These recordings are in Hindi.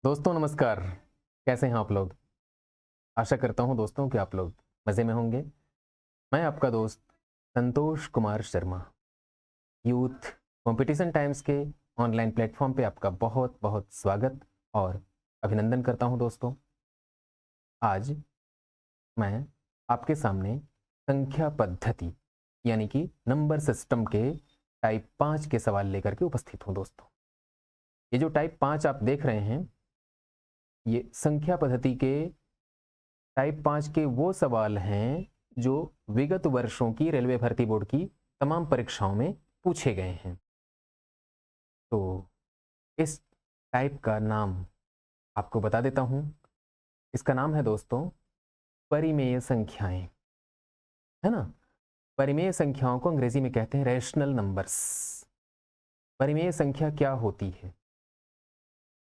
दोस्तों नमस्कार। कैसे हैं आप लोग? आशा करता हूं दोस्तों कि आप लोग मज़े में होंगे। मैं आपका दोस्त Santosh Kumar Sharma Youth Competition Times के ऑनलाइन प्लेटफॉर्म पे आपका बहुत बहुत स्वागत और अभिनंदन करता हूं दोस्तों। आज मैं आपके सामने संख्या पद्धति यानी कि नंबर सिस्टम के टाइप 5 के सवाल लेकर के उपस्थित हूं दोस्तों। ये जो टाइप 5 आप देख रहे हैं, ये संख्या पद्धति के टाइप 5 के वो सवाल हैं जो विगत वर्षों की रेलवे भर्ती बोर्ड की तमाम परीक्षाओं में पूछे गए हैं। तो इस टाइप का नाम आपको बता देता हूं। इसका नाम है दोस्तों परिमेय संख्याएं, है ना। परिमेय संख्याओं को अंग्रेजी में कहते हैं रैशनल नंबर्स। परिमेय संख्या क्या होती है?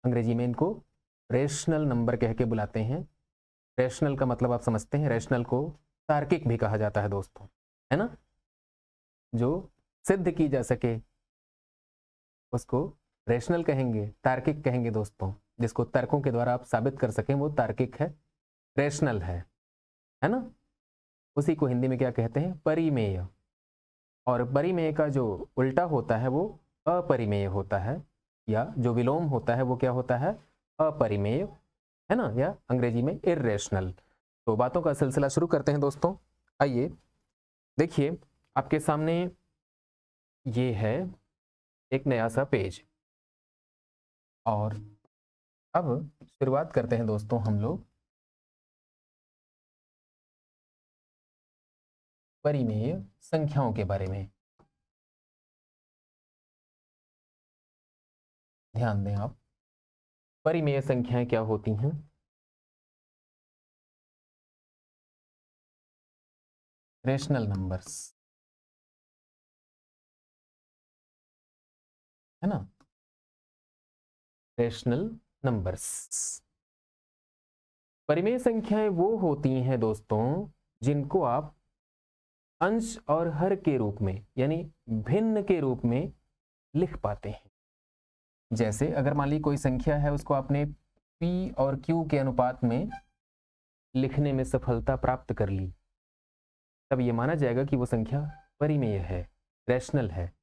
अंग्रेजी में इनको रैशनल नंबर कह के बुलाते हैं। रैशनल का मतलब आप समझते हैं, रैशनल को तार्किक भी कहा जाता है दोस्तों, है ना। जो सिद्ध की जा सके उसको रैशनल कहेंगे, तार्किक कहेंगे दोस्तों। जिसको तर्कों के द्वारा आप साबित कर सकें वो तार्किक है, रैशनल है ना। उसी को हिंदी में क्या कहते हैं? परिमेय। और परिमेय का जो उल्टा होता है वो अपरिमेय होता है, या जो विलोम होता है वो क्या होता है? अपरिमेय, है ना, या अंग्रेजी में इर्रेशनल। तो बातों का सिलसिला शुरू करते हैं दोस्तों। आइए देखिए, आपके सामने ये है एक नया सा पेज, और अब शुरुआत करते हैं दोस्तों हम लोग परिमेय संख्याओं के बारे में। ध्यान दें आप, परिमेय संख्याएं क्या होती हैं? रेशनल नंबर्स, है ना, रेशनल नंबर्स। परिमेय संख्याएं वो होती हैं दोस्तों जिनको आप अंश और हर के रूप में यानी भिन्न के रूप में लिख पाते हैं। जैसे अगर मान ली कोई संख्या है, उसको आपने p और q के अनुपात में लिखने में सफलता प्राप्त कर ली, तब ये माना जाएगा कि वो संख्या परिमेय है, रैशनल है।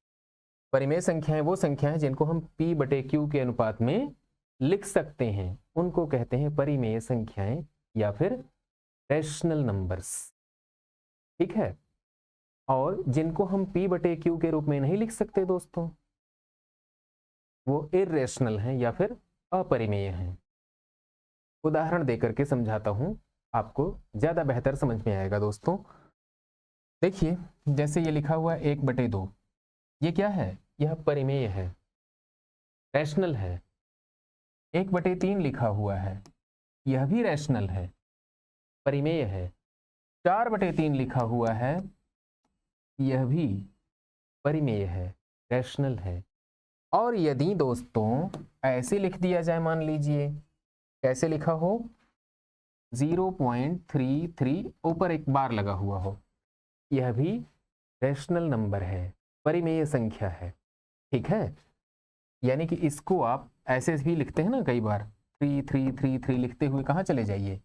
परिमेय संख्याएं वो संख्या हैं जिनको हम p बटे q के अनुपात में लिख सकते हैं, उनको कहते हैं परिमेय संख्याएं या फिर रैशनल नंबर्स। ठीक है। और जिनको हम p बटे q के रूप में नहीं लिख सकते दोस्तों, वो इर्रेशनल हैं या फिर अपरिमेय हैं। उदाहरण देकर के समझाता हूं, आपको ज्यादा बेहतर समझ में आएगा दोस्तों। देखिए, जैसे ये लिखा हुआ 1/2, ये क्या है? यह परिमेय है, रैशनल है। 1/3 लिखा हुआ है, यह भी रैशनल है, परिमेय है। 4/3 लिखा हुआ है, यह भी परिमेय है, रैशनल है। और यदि दोस्तों ऐसे लिख दिया जाए, मान लीजिए कैसे लिखा हो, 0.33 ऊपर एक बार लगा हुआ हो, यह भी रैशनल नंबर है, परिमेय संख्या है। ठीक है। यानी कि इसको आप ऐसे भी लिखते हैं ना, कई बार 3333 लिखते हुए कहाँ चले जाइए,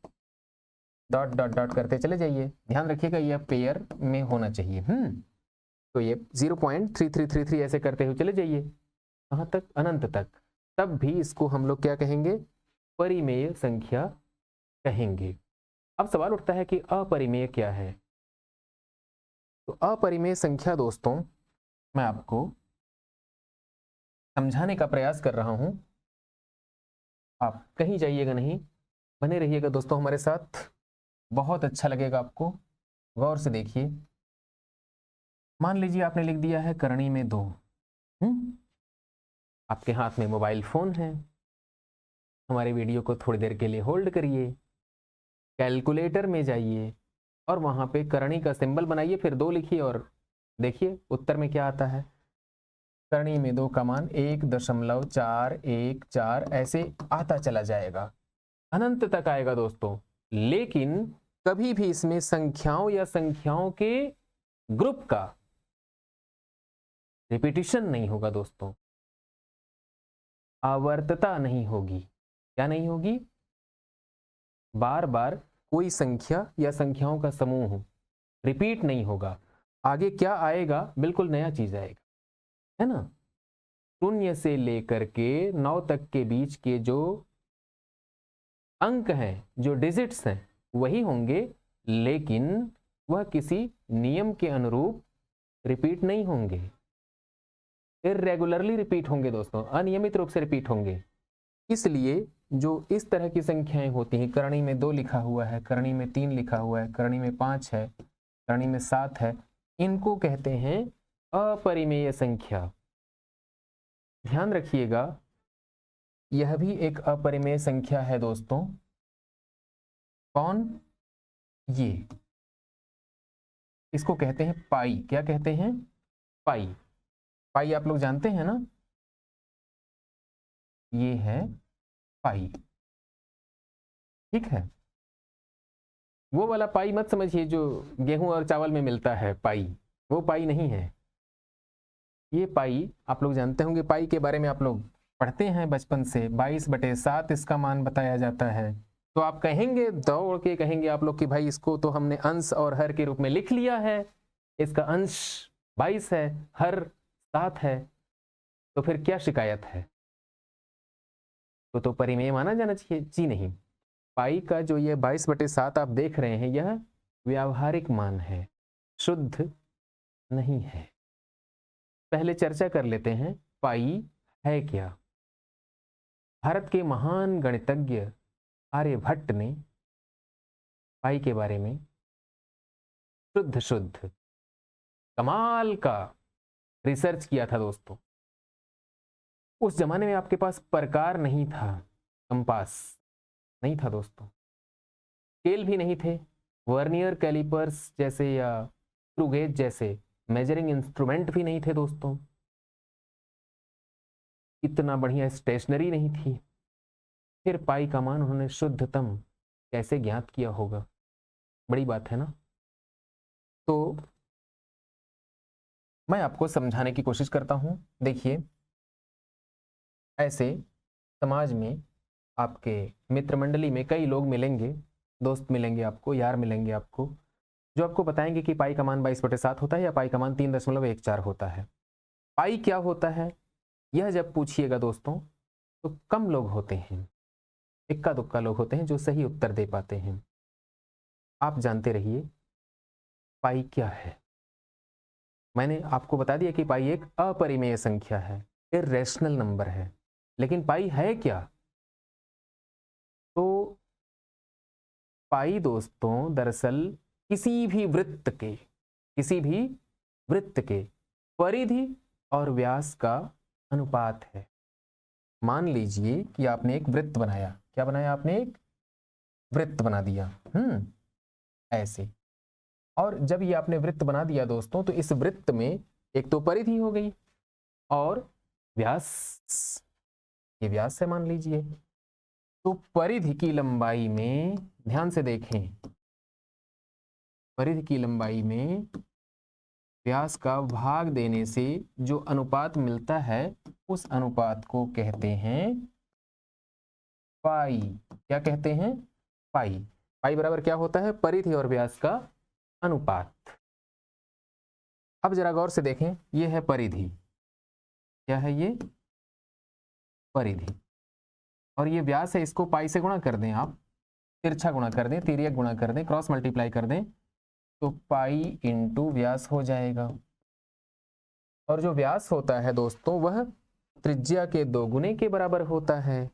डॉट डॉट डॉट करते चले जाइए। ध्यान रखिएगा यह पेयर में होना चाहिए। तो ये 0.3333 ऐसे करते हुए चले जाइए, कहाँ तक? अनंत तक। तब भी इसको हम लोग क्या कहेंगे? परिमेय संख्या कहेंगे। अब सवाल उठता है कि अपरिमेय क्या है? तो अपरिमेय संख्या दोस्तों मैं आपको समझाने का प्रयास कर रहा हूं, आप कहीं जाइएगा नहीं, बने रहिएगा दोस्तों हमारे साथ, बहुत अच्छा लगेगा आपको। गौर से देखिए, मान लीजिए आपने लिख दिया है करणी में 2। आपके हाथ में मोबाइल फोन है, हमारे वीडियो को थोड़ी देर के लिए होल्ड करिए, कैलकुलेटर में जाइए और वहां पे करणी का सिंबल बनाइए, फिर 2 लिखिए और देखिए उत्तर में क्या आता है। करणी में 2 का मान 1.414 ऐसे आता चला जाएगा, अनंत तक आएगा दोस्तों। लेकिन कभी भी इसमें संख्याओं या संख्याओं के ग्रुप का रिपीटिशन नहीं होगा दोस्तों, आवर्तता नहीं होगी। क्या नहीं होगी? बार बार कोई संख्या या संख्याओं का समूह रिपीट नहीं होगा। आगे क्या आएगा? बिल्कुल नया चीज आएगा, है ना। शून्य से लेकर के 9 तक के बीच के जो अंक हैं, जो डिजिट्स हैं, वही होंगे, लेकिन वह किसी नियम के अनुरूप रिपीट नहीं होंगे, इर्रेगुलरली रिपीट होंगे दोस्तों, अनियमित रूप से रिपीट होंगे। इसलिए जो इस तरह की संख्याएं होती हैं, करणी में 2 लिखा हुआ है, करणी में 3 लिखा हुआ है, करणी में 5 है, करणी में 7 है, इनको कहते हैं अपरिमेय संख्या। ध्यान रखिएगा, यह भी एक अपरिमेय संख्या है दोस्तों। कौन? ये, इसको कहते हैं पाई। क्या कहते हैं? पाई। पाई आप लोग जानते हैं ना, ये है पाई, ठीक है। वो वाला पाई मत समझिए जो गेहूं और चावल में मिलता है पाई, वो पाई नहीं है। ये पाई आप लोग जानते होंगे, पाई के बारे में आप लोग पढ़ते हैं बचपन से, 22/7 इसका मान बताया जाता है। तो आप कहेंगे, दौड़ के कहेंगे आप लोग कि भाई इसको तो हमने अंश और हर के रूप में लिख लिया है, इसका अंश 22 है, हर 7 है, तो फिर क्या शिकायत है? तो परिमेय माना जाना चाहिए? जी नहीं। पाई का जो ये 22/7 आप देख रहे हैं, यह व्यावहारिक मान है, शुद्ध नहीं है। पहले चर्चा कर लेते हैं पाई है क्या। भारत के महान गणितज्ञ आर्यभट्ट ने पाई के बारे में शुद्ध शुद्ध कमाल का रिसर्च किया था दोस्तों। उस जमाने में आपके पास प्रकार नहीं था, कंपास नहीं था दोस्तों, स्केल भी नहीं थे, वर्नियर कैलिपर्स जैसे या स्क्रू गेज जैसे मेजरिंग इंस्ट्रूमेंट भी नहीं थे दोस्तों, इतना बढ़िया स्टेशनरी नहीं थी। फिर पाई का मान उन्होंने शुद्धतम कैसे ज्ञात किया होगा? बड़ी बात है ना। तो मैं आपको समझाने की कोशिश करता हूं। देखिए, ऐसे समाज में आपके मित्र मंडली में कई लोग मिलेंगे, दोस्त मिलेंगे आपको, यार मिलेंगे आपको, जो आपको बताएंगे कि पाई का मान 22/7 होता है या पाई का मान 3.14 होता है। पाई क्या होता है, यह जब पूछिएगा दोस्तों, तो कम लोग होते हैं, इक्का दुक्का लोग होते हैं जो सही उत्तर दे पाते हैं। आप जानते रहिए पाई क्या है। मैंने आपको बता दिया कि पाई एक अपरिमेय संख्या है, इर्रेशनल नंबर है। लेकिन पाई है क्या? तो पाई दोस्तों दरअसल किसी भी वृत्त के परिधि और व्यास का अनुपात है। मान लीजिए कि आपने एक वृत्त बनाया। क्या बनाया आपने? एक वृत्त बना दिया, ऐसे। और जब ये आपने वृत्त बना दिया दोस्तों, तो इस वृत्त में एक तो परिधि हो गई और व्यास, ये व्यास है मान लीजिए। तो परिधि की लंबाई में ध्यान से देखें, परिधि की लंबाई में व्यास का भाग देने से जो अनुपात मिलता है, उस अनुपात को कहते हैं पाई। क्या कहते हैं? पाई। पाई बराबर क्या होता है? परिधि और व्यास का अनुपात। अब जरा गौर से देखें, यह है परिधि। क्या है ये? परिधि। और ये व्यास है, इसको पाई से गुणा कर दें आप, तिरछा गुणा कर दें, तिर्यक गुणा कर दें, क्रॉस मल्टीप्लाई कर दें, तो पाई इंटू व्यास हो जाएगा। और जो व्यास होता है दोस्तों, वह त्रिज्या के 2 गुने के बराबर होता है।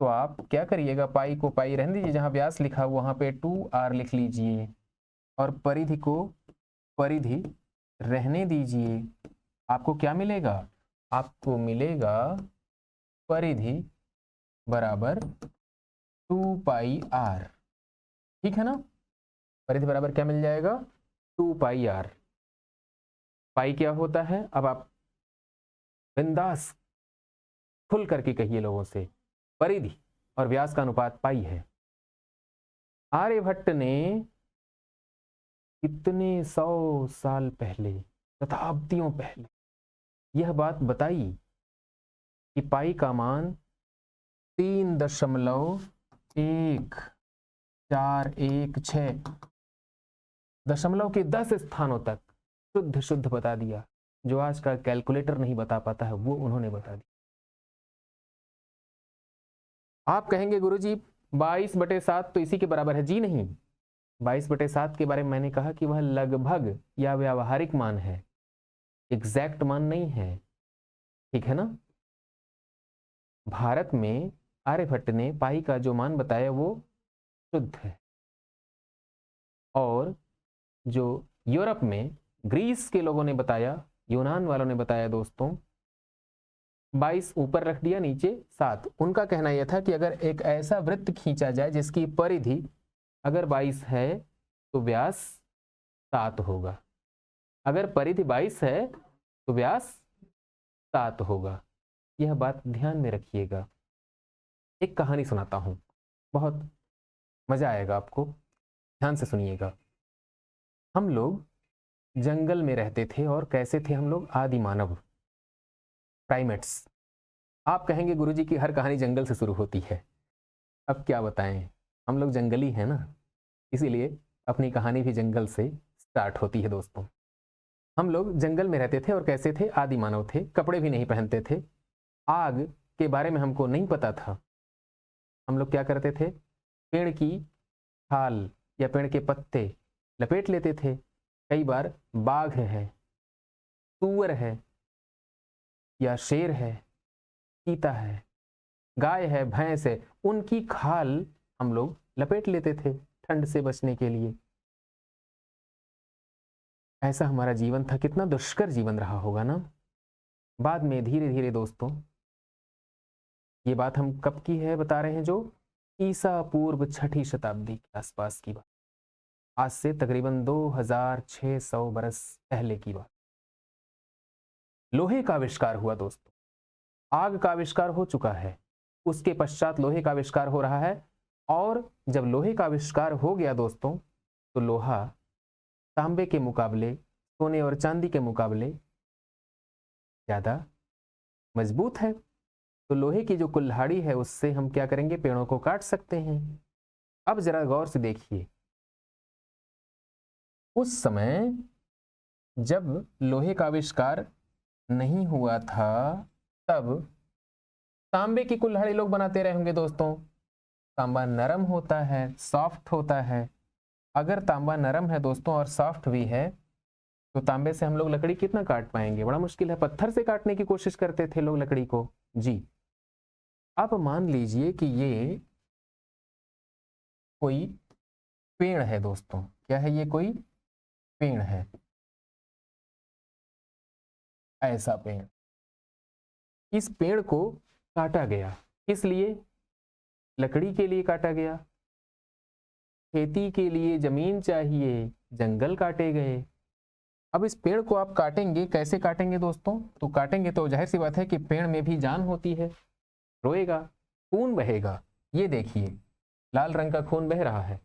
तो आप क्या करिएगा, पाई को पाई रहने दीजिए, जहां व्यास लिखा हुआ वहां पे 2r लिख लीजिए, और परिधि को परिधि रहने दीजिए। आपको क्या मिलेगा? आपको मिलेगा परिधि बराबर 2πr, ठीक है ना। परिधि बराबर क्या मिल जाएगा? 2πr। पाई क्या होता है? अब आप बिंदास खुल करके कहिए लोगों से, परिधि और व्यास का अनुपात पाई है। आर्यभट्ट ने कितने 100 साल पहले, शताब्दियों पहले, यह बात बताई कि पाई का मान 3.1416 दशमलव के 10 स्थानों तक शुद्ध शुद्ध बता दिया। जो आज का कैलकुलेटर नहीं बता पाता है वो उन्होंने बता दिया। आप कहेंगे गुरुजी 22/7 तो इसी के बराबर है। जी नहीं, 22/7 के बारे में मैंने कहा कि वह लगभग या व्यावहारिक मान है, एग्जैक्ट मान नहीं है, ठीक है ना। भारत में आर्यभट्ट ने पाई का जो मान बताया वो शुद्ध है, और जो यूरोप में ग्रीस के लोगों ने बताया, यूनान वालों ने बताया दोस्तों, 22 ऊपर रख दिया, नीचे 7। उनका कहना यह था कि अगर एक ऐसा वृत्त खींचा जाए जिसकी परिधि अगर 22 है तो व्यास 7 होगा, अगर परिधि 22 है तो व्यास 7 होगा। यह बात ध्यान में रखिएगा। एक कहानी सुनाता हूं, बहुत मजा आएगा आपको, ध्यान से सुनिएगा। हम लोग जंगल में रहते थे, और कैसे थे हम लोग? आदि मानव, प्राइमेट्स। आप कहेंगे गुरुजी की हर कहानी जंगल से शुरू होती है। अब क्या बताएं, हम लोग जंगली हैं ना, इसीलिए अपनी कहानी भी जंगल से स्टार्ट होती है दोस्तों। हम लोग जंगल में रहते थे, और कैसे थे? आदि मानव थे, कपड़े भी नहीं पहनते थे, आग के बारे में हमको नहीं पता था। हम लोग क्या करते थे? पेड़ की छाल या पेड़ के पत्ते लपेट लेते थे। कई बार बाघ है, सूअर है, या शेर है, चीता है, गाय है, भैंस है, उनकी खाल हम लोग लपेट लेते थे ठंड से बचने के लिए। ऐसा हमारा जीवन था। कितना दुष्कर जीवन रहा होगा ना। बाद में धीरे धीरे दोस्तों, ये बात हम कब की है बता रहे हैं? जो ईसा पूर्व 6ठी शताब्दी के आसपास की बात, आज से तकरीबन 2600 बरस पहले की बात। लोहे का आविष्कार हुआ दोस्तों, आग का आविष्कार हो चुका है, उसके पश्चात लोहे का आविष्कार हो रहा है। और जब लोहे का आविष्कार हो गया दोस्तों, तो लोहा तांबे के मुकाबले, सोने और चांदी के मुकाबले ज्यादा मजबूत है। तो लोहे की जो कुल्हाड़ी है उससे हम क्या करेंगे? पेड़ों को काट सकते हैं। अब जरा गौर से देखिए, उस समय जब लोहे का आविष्कार नहीं हुआ था, तब तांबे की कुल्हाड़ी लोग बनाते रहे होंगे दोस्तों। तांबा नरम होता है, सॉफ्ट होता है। अगर तांबा नरम है दोस्तों और सॉफ्ट भी है, तो तांबे से हम लोग लकड़ी कितना काट पाएंगे? बड़ा मुश्किल है। पत्थर से काटने की कोशिश करते थे लोग लकड़ी को। जी, अब मान लीजिए कि ये कोई पेड़ है दोस्तों। क्या है? ये कोई पेड़ है, ऐसा पेड़। इस पेड़ को काटा गया, किस लिए? लकड़ी के लिए काटा गया। खेती के लिए जमीन चाहिए, जंगल काटे गए। अब इस पेड़ को आप काटेंगे, कैसे काटेंगे दोस्तों? तो काटेंगे तो जाहिर सी बात है कि पेड़ में भी जान होती है, रोएगा, खून बहेगा। ये देखिए, लाल रंग का खून बह रहा है।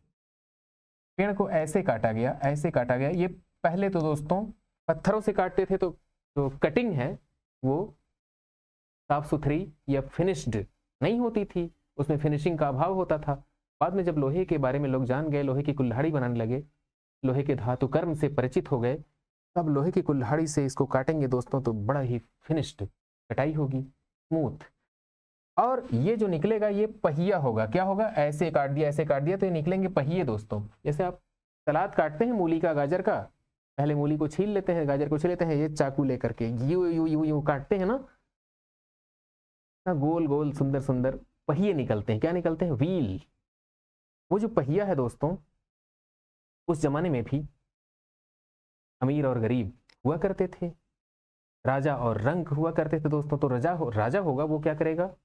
पेड़ को ऐसे काटा गया, ऐसे काटा गया। ये पहले तो दोस्तों पत्थरों से काटते थे, तो जो कटिंग है वो साफ सुथरी या फिनिश्ड नहीं होती थी, उसमें फिनिशिंग का अभाव होता था। बाद में जब लोहे के बारे में लोग जान गए, लोहे की कुल्हाड़ी बनाने लगे, लोहे के धातु कर्म से परिचित हो गए, तब लोहे की कुल्हाड़ी से इसको काटेंगे दोस्तों तो बड़ा ही फिनिश्ड कटाई होगी, स्मूथ। और ये जो निकलेगा ये पहिया होगा। क्या होगा? ऐसे काट दिया, ऐसे काट दिया तो ये निकलेंगे पहिए दोस्तों। जैसे आप सलाद काटते हैं मूली का, गाजर का, पहले मूली को छील लेते हैं, गाजर को छील लेते हैं, ये चाकू लेकर के यू यू यू यू काटते हैं ना, गोल गोल सुंदर सुंदर पहिए निकलते हैं। क्या निकलते हैं? व्हील। वो जो पहिया है दोस्तों, उस जमाने में भी अमीर और गरीब हुआ करते थे, राजा और रंक हुआ करते थे दोस्तों। तो राजा होगा, वो क्या करेगा?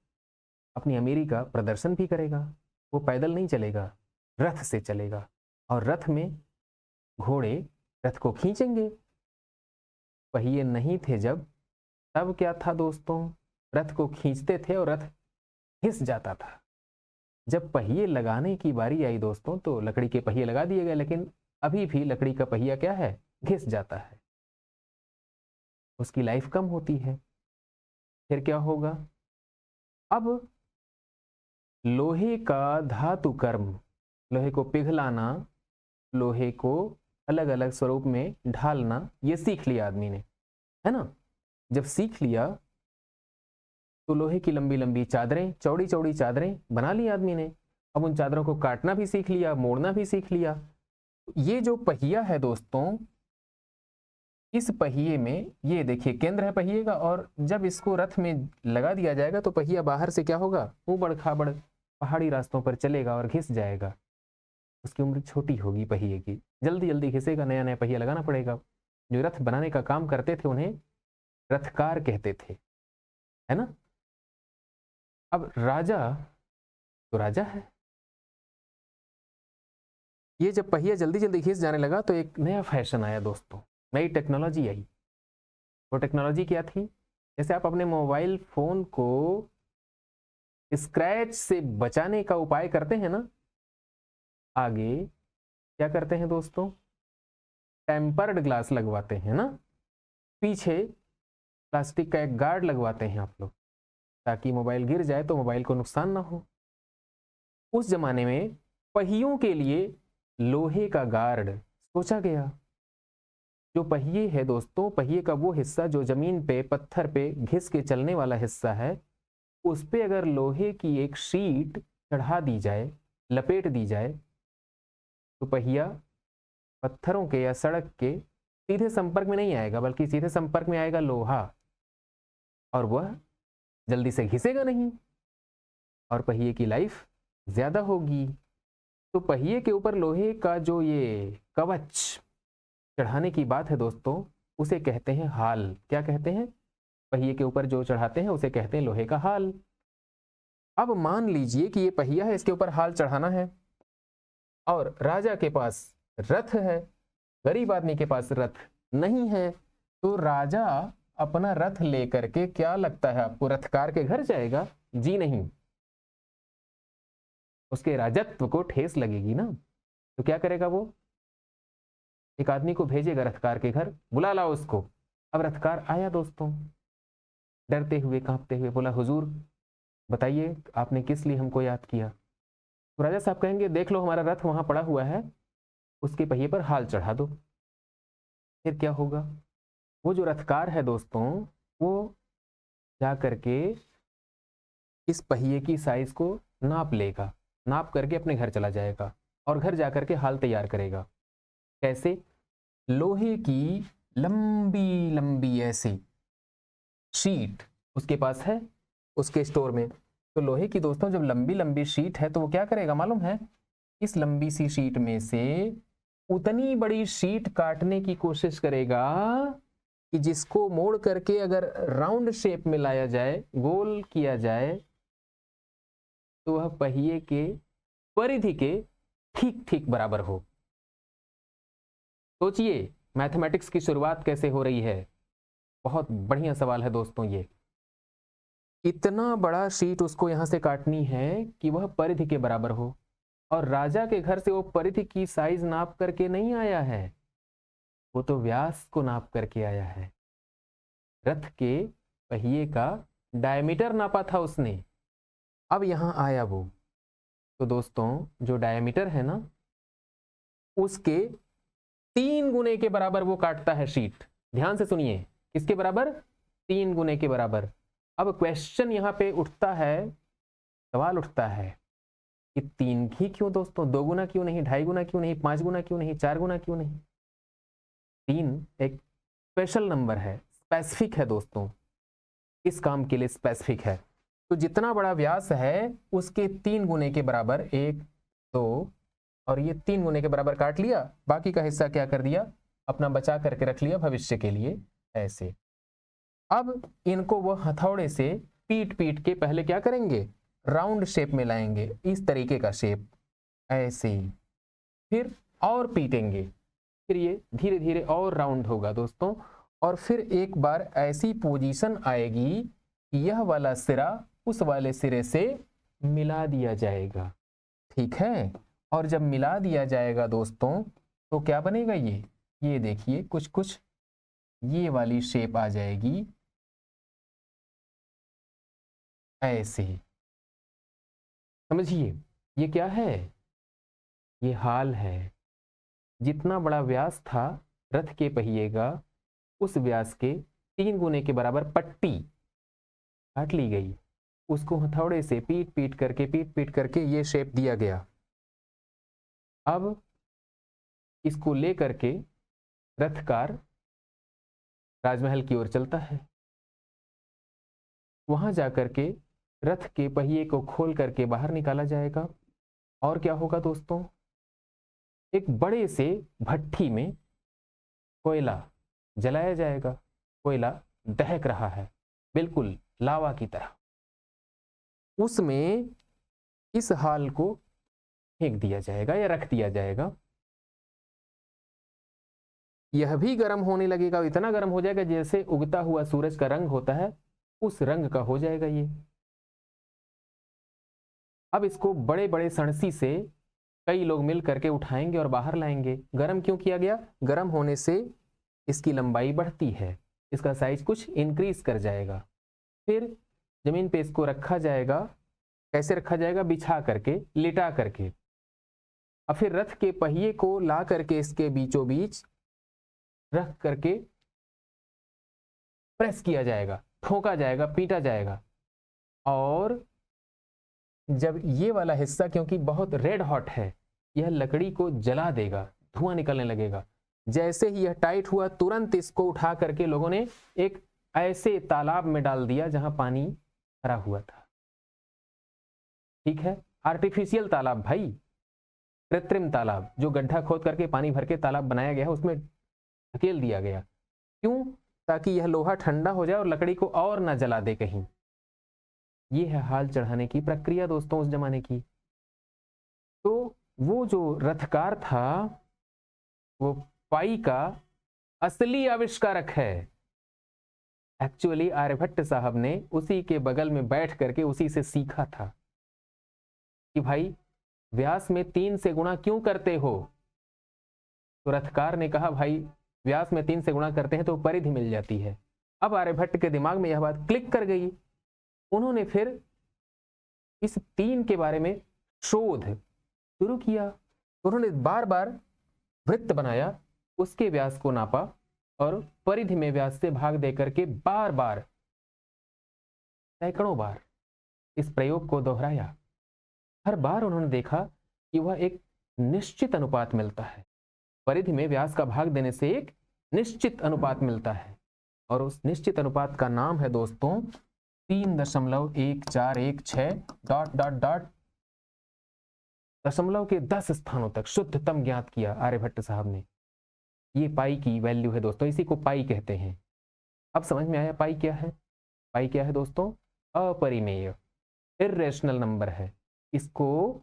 अपनी अमीरी का प्रदर्शन भी करेगा। वो पैदल नहीं चलेगा, रथ से चलेगा, और रथ में घोड़े रथ को खींचेंगे। पहिए नहीं थे जब, तब क्या था दोस्तों? रथ को खींचते थे और रथ घिस जाता था। जब पहिए लगाने की बारी आई दोस्तों, तो लकड़ी के पहिए लगा दिए गए, लेकिन अभी भी लकड़ी का पहिया क्या है? घिस जाता है, उसकी लाइफ कम होती है। फिर क्या होगा? अब लोहे का धातु कर्म, लोहे को पिघलाना, लोहे को अलग अलग स्वरूप में ढालना, ये सीख लिया आदमी ने, है ना। जब सीख लिया तो लोहे की लंबी लंबी चादरें, चौड़ी चौड़ी चादरें बना ली आदमी ने। अब उन चादरों को काटना भी सीख लिया, मोड़ना भी सीख लिया। ये जो पहिया है दोस्तों, इस पहिए में ये देखिए केंद्र है पहिए का, और जब इसको रथ में लगा दिया जाएगा तो पहिया बाहर से क्या होगा, ऊबड़ खाबड़ पहाड़ी रास्तों पर चलेगा और घिस जाएगा। उसकी उम्र छोटी होगी पहिए की, जल्दी जल्दी घिसेगा, नया नया पहिया लगाना पड़ेगा। जो रथ बनाने का काम करते थे उन्हें रथकार कहते थे, है ना। अब राजा तो राजा है, ये जब पहिया जल्दी जल्दी घिस जाने लगा तो एक नया फैशन आया दोस्तों, नई टेक्नोलॉजी आई। वो टेक्नोलॉजी क्या थी, जैसे आप अपने मोबाइल फोन को स्क्रैच से बचाने का उपाय करते हैं ना, आगे क्या करते हैं दोस्तों, टेम्पर्ड ग्लास लगवाते हैं ना, पीछे प्लास्टिक का एक गार्ड लगवाते हैं आप लोग, ताकि मोबाइल गिर जाए तो मोबाइल को नुकसान ना हो। उस जमाने में पहियों के लिए लोहे का गार्ड सोचा गया। जो पहिए है दोस्तों, पहिए का वो हिस्सा जो जमीन पे पत्थर पे घिस के चलने वाला हिस्सा है, उस पे अगर लोहे की एक शीट चढ़ा दी जाए, लपेट दी जाए, तो पहिया पत्थरों के या सड़क के सीधे संपर्क में नहीं आएगा, बल्कि सीधे संपर्क में आएगा लोहा, और वह जल्दी से घिसेगा नहीं, और पहिए की लाइफ ज्यादा होगी। तो पहिए के ऊपर लोहे का जो ये कवच चढ़ाने की बात है दोस्तों, उसे कहते हैं हाल। क्या कहते हैं, पहिए के ऊपर जो चढ़ाते हैं उसे कहते हैं लोहे का हाल। अब मान लीजिए कि ये पहिया है, इसके ऊपर हाल चढ़ाना है, और राजा के पास रथ है, गरीब आदमी के पास रथ नहीं है, तो राजा अपना रथ लेकर के, क्या लगता है आपको, रथकार के घर जाएगा? जी नहीं, उसके राजत्व को ठेस लगेगी ना। तो क्या करेगा वो, एक आदमी को भेजेगा रथकार के घर, बुला लाओ उसको। अब रथकार आया दोस्तों, डरते हुए कांपते हुए, बोला हुजूर बताइए आपने किस लिए हमको याद किया। तो राजा साहब कहेंगे देख लो हमारा रथ वहां पड़ा हुआ है, उसके पहिए पर हाल चढ़ा दो। फिर क्या होगा, वो जो रथकार है दोस्तों, वो जा करके इस पहिए की साइज को नाप लेगा, नाप करके अपने घर चला जाएगा, और घर जा करके हाल तैयार करेगा। कैसे, लोहे की लंबी लंबी ऐसी शीट उसके पास है, उसके स्टोर में। तो लोहे की दोस्तों जब लंबी लंबी शीट है, तो वो क्या करेगा मालूम है, इस लंबी सी शीट में से उतनी बड़ी शीट काटने की कोशिश करेगा कि जिसको मोड़ करके अगर राउंड शेप में लाया जाए, गोल किया जाए, तो वह पहिए के परिधि के ठीक ठीक बराबर हो। सोचिए मैथमेटिक्स की शुरुआत कैसे हो रही है। बहुत बढ़िया सवाल है दोस्तों ये। इतना बड़ा शीट उसको यहां से काटनी है कि वह परिधि के बराबर हो, और राजा के घर से वो परिधि की साइज नाप करके नहीं आया है, वो तो व्यास को नाप करके आया है। रथ के पहिए का डायमीटर नापा था उसने। अब यहां आया वो, तो दोस्तों जो डायमीटर है ना, उसके 3 गुने के बराबर वो काटता है शीट। ध्यान से सुनिए, किसके बराबर, 3 गुने के बराबर। अब क्वेश्चन यहां पे उठता है, सवाल उठता है कि 3 ही क्यों दोस्तों, 2 गुना क्यों नहीं, 2.5 गुना क्यों नहीं, 5 गुना क्यों नहीं, 4 गुना क्यों नहीं। 3 एक स्पेशल नंबर है, स्पेसिफिक है दोस्तों, इस काम के लिए स्पेसिफिक है। तो जितना बड़ा व्यास है उसके 3 गुने के बराबर, 1 2, और ये 3 गुने के बराबर काट लिया, बाकी का हिस्सा क्या कर दिया, अपना बचा करके रख लिया भविष्य के लिए, ऐसे। अब इनको वो हथौड़े से पीट पीट के पहले क्या करेंगे, राउंड शेप में लाएंगे, इस तरीके का शेप, ऐसे ही। फिर और पीटेंगे, फिर ये धीरे धीरे और राउंड होगा दोस्तों, और फिर एक बार ऐसी पोजीशन आएगी कि यह वाला सिरा उस वाले सिरे से मिला दिया जाएगा, ठीक है। और जब मिला दिया जाएगा दोस्तों, तो क्या बनेगा, ये देखिए कुछ कुछ ये वाली शेप आ जाएगी, ऐसे ही। समझिए, ये क्या है? ये हाल है। जितना बड़ा व्यास था रथ के पहिए का, उस व्यास के 3 गुने के बराबर पट्टी काट ली गई। उसको हथौड़े से पीट पीट करके ये शेप दिया गया। अब इसको लेकर के रथकार राजमहल की ओर चलता है। वहां जाकर के रथ के पहिए को खोल करके बाहर निकाला जाएगा और क्या होगा दोस्तों? एक बड़े से भट्ठी में कोयला जलाया जाएगा। कोयला दहक रहा है, बिल्कुल लावा की तरह। उसमें इस हाल को फेंक दिया जाएगा या रख दिया जाएगा। यह भी गर्म होने लगेगा, इतना गर्म हो जाएगा जैसे उगता हुआ सूरज का रंग होता है, उस रंग का हो जाएगा ये। अब इसको बड़े बड़े सणसी से कई लोग मिल करके उठाएंगे और बाहर लाएंगे। गर्म क्यों किया गया? गर्म होने से इसकी लंबाई बढ़ती है, इसका साइज कुछ इंक्रीज कर जाएगा। फिर जमीन पे इसको रखा जाएगा। कैसे रखा जाएगा? बिछा करके, लिटा करके। और फिर रथ के पहिए को ला करके इसके बीचों बीच रख करके प्रेस किया जाएगा, ठोका जाएगा, पीटा जाएगा। और जब ये वाला हिस्सा, क्योंकि बहुत रेड हॉट है, यह लकड़ी को जला देगा, धुआं निकलने लगेगा। जैसे ही यह टाइट हुआ, तुरंत इसको उठा करके लोगों ने एक ऐसे तालाब में डाल दिया जहां पानी भरा हुआ था। ठीक है, आर्टिफिशियल तालाब भाई, कृत्रिम तालाब, जो गड्ढा खोद करके पानी भर के तालाब बनाया गया है, उसमें धकेल दिया गया। क्यों? ताकि यह लोहा ठंडा हो जाए और लकड़ी को और ना जला दे कहीं। ये है हाल चढ़ाने की प्रक्रिया दोस्तों उस जमाने की। तो वो जो रथकार था, वो पाई का असली आविष्कारक है। एक्चुअली आर्यभट्ट साहब ने उसी के बगल में बैठ करके उसी से सीखा था कि भाई व्यास में 3 से गुणा क्यों करते हो? तो रथकार ने कहा भाई व्यास में 3 से गुणा करते हैं तो परिधि मिल जाती है। अब आर्यभट्ट के दिमाग में यह बात क्लिक कर गई। उन्होंने फिर इस 3 के बारे में शोध शुरू किया। उन्होंने बार बार वृत्त बनाया, उसके व्यास को नापा और परिधि में व्यास से भाग दे करके बार बार, सैकड़ों बार इस प्रयोग को दोहराया। हर बार उन्होंने देखा कि वह एक निश्चित अनुपात मिलता है। परिधि में व्यास का भाग देने से एक निश्चित अनुपात मिलता है, और उस निश्चित अनुपात का नाम है दोस्तों 3.1416 डॉट डॉट डॉट दशमलव के 10 स्थानों तक शुद्धतम ज्ञात किया आर्यभट्ट साहब ने। ये पाई की वैल्यू है दोस्तों, इसी को पाई कहते हैं। अब समझ में आया पाई क्या है? पाई क्या है दोस्तों? अपरिमेय, इर्रेशनल नंबर है। इसको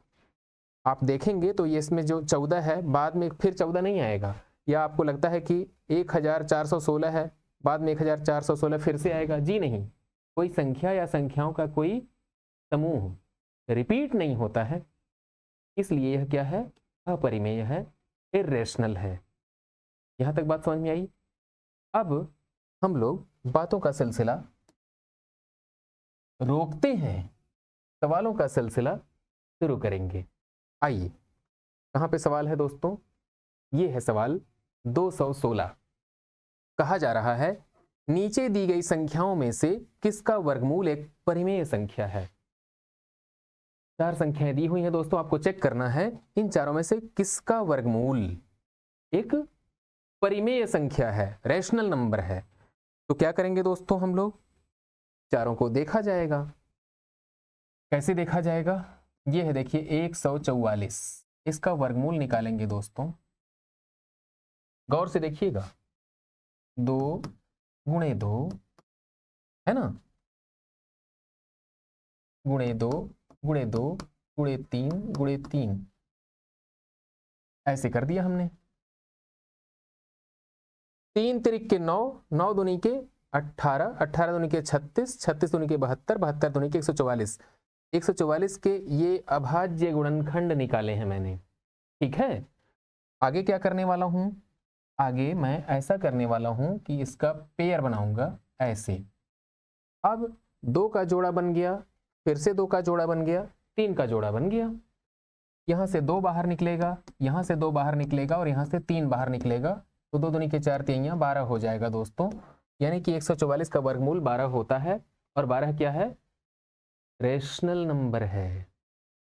आप देखेंगे तो ये इसमें जो 14 है, बाद में फिर 14 नहीं आएगा। या आपको लगता है कि 1416 है, बाद में 1416 फिर से आएगा? जी नहीं, कोई संख्या या संख्याओं का कोई समूह रिपीट नहीं होता है, इसलिए यह क्या है? अपरिमेय है, इर्रेशनल है। यहां तक बात समझ में आई? अब हम लोग बातों का सिलसिला रोकते हैं, सवालों का सिलसिला शुरू करेंगे। आइए, कहां पे सवाल है दोस्तों? ये है सवाल 216। कहा जा रहा है नीचे दी गई संख्याओं में से किसका वर्गमूल एक परिमेय संख्या है? 4 संख्याएं दी हुई हैं दोस्तों, आपको चेक करना है इन चारों में से किसका वर्गमूल एक परिमेय संख्या है, रैशनल नंबर है। तो क्या करेंगे दोस्तों? हम लोग चारों को देखा जाएगा। कैसे देखा जाएगा? ये है, देखिए 144, इसका वर्गमूल निकालेंगे दोस्तों। गौर से देखिएगा, 2 गुणे 2 है ना, गुणे 2 गुणे 2 गुणे 3 गुणे 3, ऐसे कर दिया हमने। 3 तिरिक के 9, 9 दूनी के 18, 18 दूनी के 36, 36 दूनी के 72, 72 दूनी के 144, 144 के ये अभाज्य गुणनखंड निकाले हैं मैंने। ठीक है, आगे क्या करने वाला हूं? आगे मैं ऐसा करने वाला हूं कि इसका पेयर बनाऊंगा ऐसे। अब 2 का जोड़ा बन गया, फिर से 2 का जोड़ा बन गया, 3 का जोड़ा बन गया। यहाँ से 2 बाहर निकलेगा, यहाँ से 2 बाहर निकलेगा और यहाँ से 3 बाहर निकलेगा, तो 2 दूनी के 4 तिहाइयाँ 12 हो जाएगा दोस्तों। यानी कि 144 का वर्गमूल 12 होता है। और 12 क्या है? रेशनल नंबर है,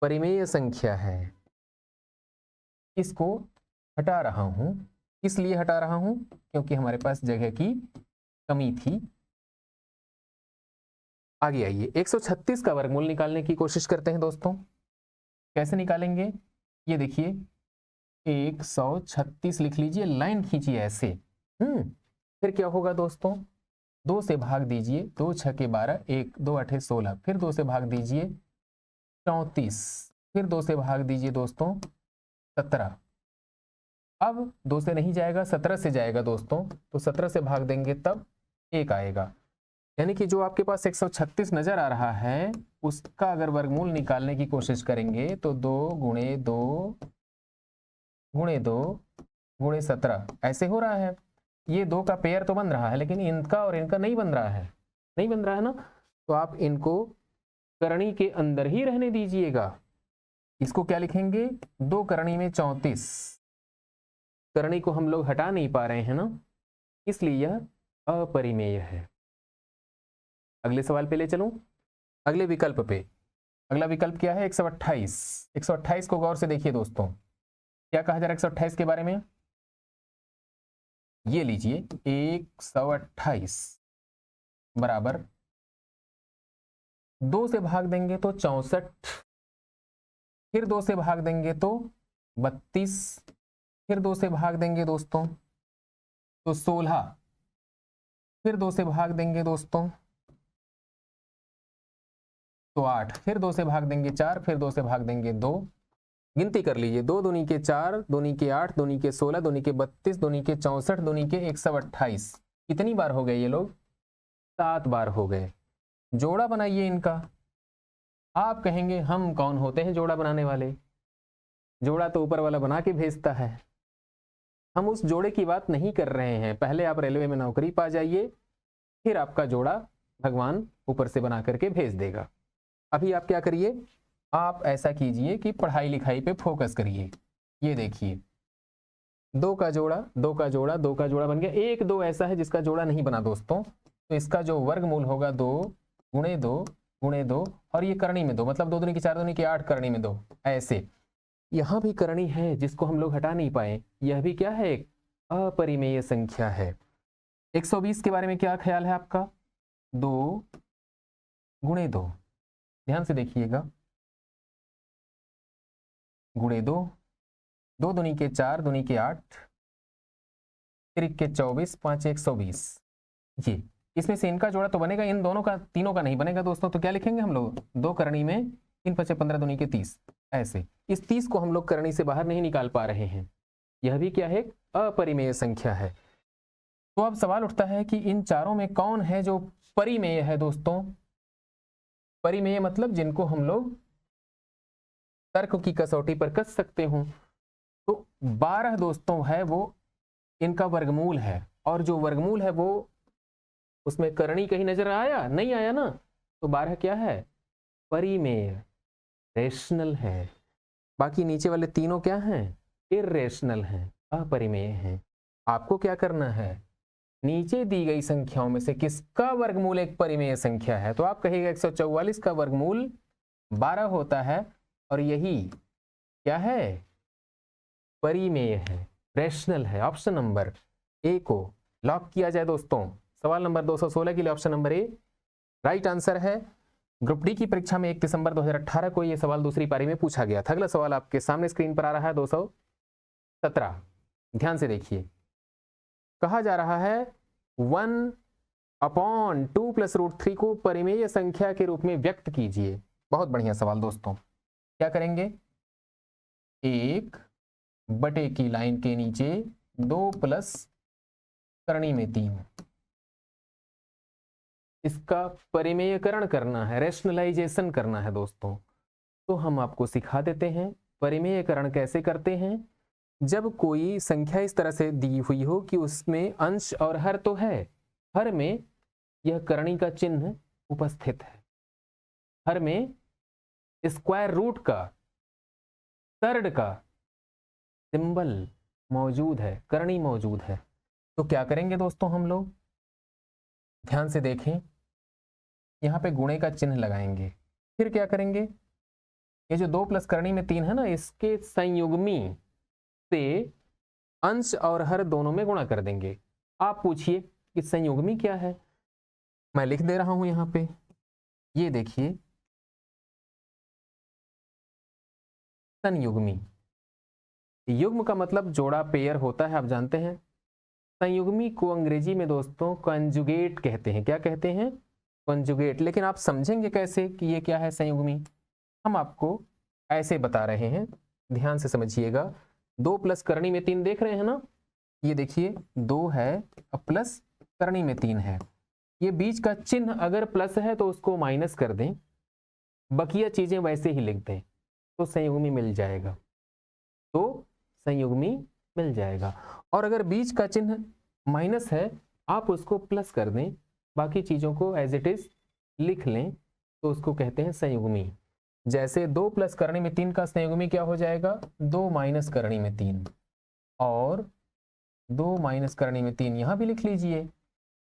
परिमेय संख्या है। इसको हटा रहा हूं, इसलिए हटा रहा हूं क्योंकि हमारे पास जगह की कमी थी। आगे आइए 136 का वर्गमूल निकालने की कोशिश करते हैं दोस्तों। कैसे निकालेंगे? ये देखिए 136 लिख लीजिए, लाइन खींचिए ऐसे। फिर क्या होगा दोस्तों? 2 से भाग दीजिए, 2 6 के 12, 1 2 8 16, फिर 2 से भाग दीजिए 34, फिर 2 से भाग दीजिए दोस्तों 17। अब 2 से नहीं जाएगा, 17 से जाएगा दोस्तों, तो 17 से भाग देंगे तब 1 आएगा। यानी कि जो आपके पास 136 नजर आ रहा है उसका अगर वर्गमूल निकालने की कोशिश करेंगे तो 2 गुणे 2 गुणे 2 गुणे 17 ऐसे हो रहा है। ये 2 का पेयर तो बन रहा है, लेकिन इनका और इनका नहीं बन रहा है, नहीं बन रहा है ना। तो आप इनको करणी के अंदर ही रहने दीजिएगा। इसको क्या लिखेंगे? 2 करणी में 34। करणी को हम लोग हटा नहीं पा रहे हैं ना, इसलिए यह अपरिमेय है। अगले सवाल पे ले चलूं, अगले विकल्प पे। अगला विकल्प क्या है? 128। 128 को गौर से देखिए दोस्तों, क्या कहा जा रहा है 128 के बारे में? ये लीजिए 128 बराबर 2 से भाग देंगे तो 64, फिर 2 से भाग देंगे तो 32, फिर 2 से भाग देंगे दोस्तों तो 16, फिर 2 से भाग देंगे दोस्तों तो 8, फिर 2 से भाग देंगे 4, फिर 2 से भाग देंगे 2। गिनती कर लीजिए, 2 दूनी के 4, दूनी के 8, दूनी के 16, दूनी के 32, दूनी के 64, दूनी के 128। कितनी बार हो गए ये लोग? 7 बार हो गए। जोड़ा बनाइए इनका। आप कहेंगे हम कौन होते हैं जोड़ा बनाने वाले? जोड़ा तो ऊपर वाला बना के भेजता है। हम उस जोड़े की बात नहीं कर रहे हैं। पहले आप रेलवे में नौकरी पा जाइए, फिर आपका जोड़ा भगवान ऊपर से बना करके भेज देगा। अभी आप क्या करिए, आप ऐसा कीजिए कि पढ़ाई लिखाई पे फोकस करिए। ये देखिए 2 का जोड़ा 2 का जोड़ा 2 का जोड़ा बन गया। 1 2 ऐसा है जिसका जोड़ा नहीं बना दोस्तों, तो इसका जो वर्गमूल होगा 2 गुणे 2 गुणे 2, और ये करणी में 2, मतलब 2 दूनी की 4 दूनी की 8, करणी में 2 ऐसे। यहां भी करणी है जिसको हम लोग हटा नहीं पाए। यह भी क्या है? एक अपरिमेय संख्या है। 120 के बारे में क्या ख्याल है आपका? 2 गुणे 2, ध्यान से देखिएगा, गुणे 2, 2 दूनी के 4, दूनी के 8, 3 के 24, 5 120। ये इसमें से इनका जोड़ा तो बनेगा, इन दोनों का, तीनों का नहीं बनेगा दोस्तों। तो क्या लिखेंगे हम लोग? 2 करणी में 3 5 15 दूनी के 30 ऐसे। इस 30 को हम लोग करणी से बाहर नहीं निकाल पा रहे हैं। यह भी क्या है? एक अपरिमेय संख्या है। तो अब सवाल उठता है कि इन चारों में कौन है जो परिमेय है दोस्तों? परिमेय मतलब जिनको हम लोग तर्क की कसौटी पर कस सकते हो। तो 12 दोस्तों है वो इनका वर्गमूल है, और जो वर्गमूल है वो उसमें करणी कहीं नजर आया? नहीं आया ना। तो 12 क्या है? परिमेय, रेशनल है। बाकी नीचे वाले तीनों क्या हैं? इर्रेशनल हैं, अपरिमेय हैं। आपको क्या करना है? नीचे दी गई संख्याओं में से किसका वर्गमूल एक परिमेय संख्या है? तो आप कहिएगा 144 का वर्गमूल 12 होता है, और यही क्या है? परिमेय है, रेशनल है। ऑप्शन नंबर ए को लॉक किया जाए दोस्तों। सवाल नंबर 216 के लिए option number A right answer है। ग्रुप डी की परीक्षा में 1 दिसंबर 2018 को यह सवाल दूसरी पारी में पूछा गया था। अगला सवाल आपके सामने स्क्रीन पर आ रहा है 217। ध्यान से देखिए, कहा जा रहा है 1/2 + √3 को परिमेय संख्या के रूप में व्यक्त कीजिए। बहुत बढ़िया सवाल दोस्तों। क्या करेंगे? 1 बटे की लाइन के नीचे 2 प्लस करणी में 3, इसका परिमेयकरण करना है, रेशनलाइजेशन करना है दोस्तों। तो हम आपको सिखा देते हैं परिमेयकरण कैसे करते हैं। जब कोई संख्या इस तरह से दी हुई हो कि उसमें अंश और हर तो है, हर में यह करणी का चिन्ह उपस्थित है, हर में स्क्वायर रूट का, थर्ड का सिंबल मौजूद है, करणी मौजूद है। तो क्या करेंगे दोस्तों हम लोग, ध्यान से देखें, यहाँ पे गुणे का चिन्ह लगाएंगे। फिर क्या करेंगे, ये जो 2 प्लस करणी में 3 है ना, इसके संयुग्मी से अंश और हर दोनों में गुणा कर देंगे। आप पूछिए कि संयुग्मी क्या है, मैं लिख दे रहा हूं यहाँ पे, ये देखिए संयुग्मी। युग्म का मतलब जोड़ा, पेयर होता है, आप जानते हैं। संयुग्मी को अंग्रेजी में दोस्तों कॉन्जुगेट कहते हैं। क्या कहते हैं, कॉन्जुगेट। लेकिन आप समझेंगे कैसे कि ये क्या है संयुग्मी, हम आपको ऐसे बता रहे हैं, ध्यान से समझिएगा। 2 प्लस करणी में 3 देख रहे हैं ना, ये देखिए 2 है अब प्लस करणी में 3 है। ये बीच का चिन्ह अगर प्लस है तो उसको माइनस कर दें, बकिया चीजें वैसे ही लिख दें तो संयुग्मी मिल जाएगा, तो संयुग्मी मिल जाएगा। और अगर बीच का चिन्ह माइनस है, आप उसको प्लस कर दें, बाकी चीजों को एज इट इज लिख लें, तो उसको कहते हैं संयुग्मी। जैसे 2 प्लस करणी में 3 का संयुग्मी क्या हो जाएगा, 2 माइनस करणी में 3, और 2 माइनस करणी में 3 यहां भी लिख लीजिए।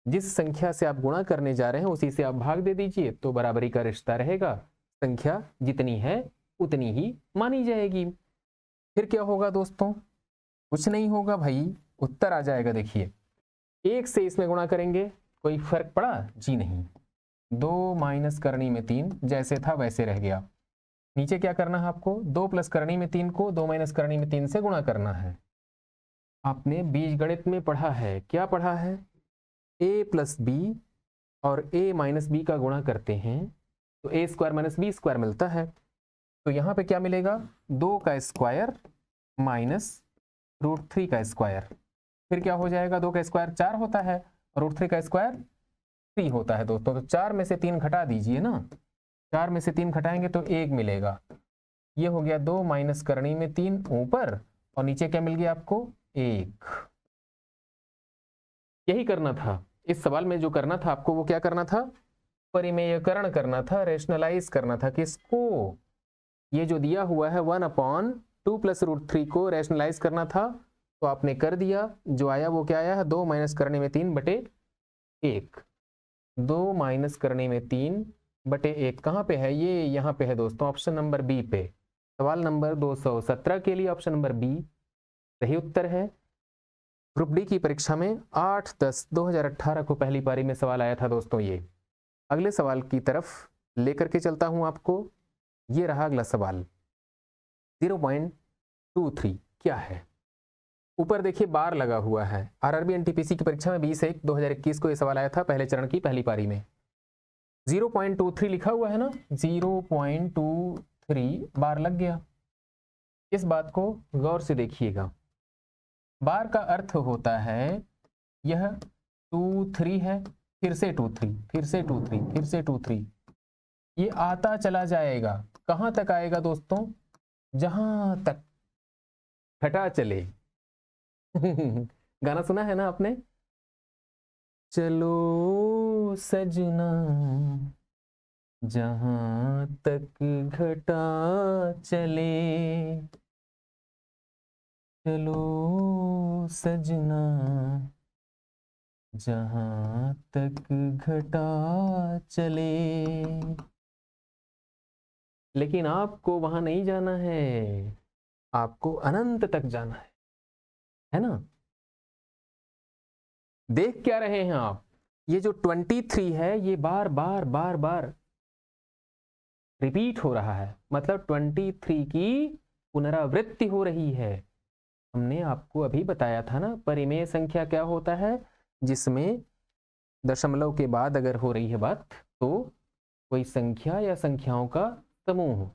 जिस संख्या से आप गुणा करने जा रहे हैं उसी से आप भाग दे दीजिए, तो बराबरी का रिश्ता रहेगा, संख्या जितनी है उतनी ही मानी जाएगी। फिर क्या होगा दोस्तों, कुछ नहीं होगा भाई, उत्तर आ जाएगा। देखिए 1 से इसमें गुणा करेंगे, कोई फर्क पड़ा जी नहीं। 2 माइनस करणी में 3 जैसे था वैसे रह गया। नीचे क्या करना है आपको, 2 प्लस करणी में 3 को 2 माइनस करणी में 3 से गुणा करना है। आपने बीजगणित में पढ़ा है, क्या पढ़ा है, a प्लस बी और a माइनस बी का गुणा करते हैं तो a square minus B square मिलता है। तो यहाँ पे क्या मिलेगा, 2 का स्क्वायर माइनस √3 का स्क्वायर। फिर क्या हो जाएगा, 2 का स्क्वायर 4 होता है और √3 का स्क्वायर 3 होता है दोस्तों। तो 4 में से 3 घटा दीजिए ना, 4 में से 3 घटाएंगे तो 1 मिलेगा। ये हो गया 2 माइनस करणी में 3 ऊपर, और नीचे क्या मिल गया आपको, 1। यही करना था इस सवाल में, जो करना था आपको वो क्या करना था, परिमेयकरण करना था, रेशनलाइज करना था। किसको, ये जो दिया हुआ है 1/2 प्लस √3 को रेशनलाइज करना था, तो आपने कर दिया। जो आया वो क्या आया है, 2 माइनस करने में 3 बटे 1। 2 माइनस करने में 3 बटे 1 कहाँ पे है, ये यहाँ पे है दोस्तों, ऑप्शन नंबर बी पे। सवाल नंबर 217 के लिए ऑप्शन नंबर बी सही उत्तर है। ग्रुप डी की परीक्षा में 8/10/2018 को पहली पारी में सवाल आया था दोस्तों ये। अगले सवाल की तरफ लेकर के चलता हूं आपको, ये रहा अगला सवाल। 0.23 क्या है, ऊपर देखिए बार लगा हुआ है। आरआरबी एनटीपीसी की परीक्षा में 20/1/2021 को यह सवाल आया था, पहले चरण की पहली पारी में। 0.23 लिखा हुआ है ना, 0.23 बार लग गया। इस बात को गौर से देखिएगा, बार का अर्थ होता है यह 23 है, फिर से 23, फिर से 23, फिर से 23, ये आता चला जाएगा। कहां तक आएगा दोस्तों, जहां तक घटा चले। गाना सुना है ना आपने, चलो सजना जहां तक घटा चले, चलो सजना जहां तक घटा चले। लेकिन आपको वहां नहीं जाना है, आपको अनंत तक जाना है ना। देख क्या रहे हैं आप, ये जो 23 है ये बार बार बार बार रिपीट हो रहा है, मतलब 23 की पुनरावृत्ति हो रही है। हमने आपको अभी बताया था ना, परिमेय संख्या क्या होता है, जिसमें दशमलव के बाद अगर हो रही है बात तो कोई संख्या या संख्याओं का समूह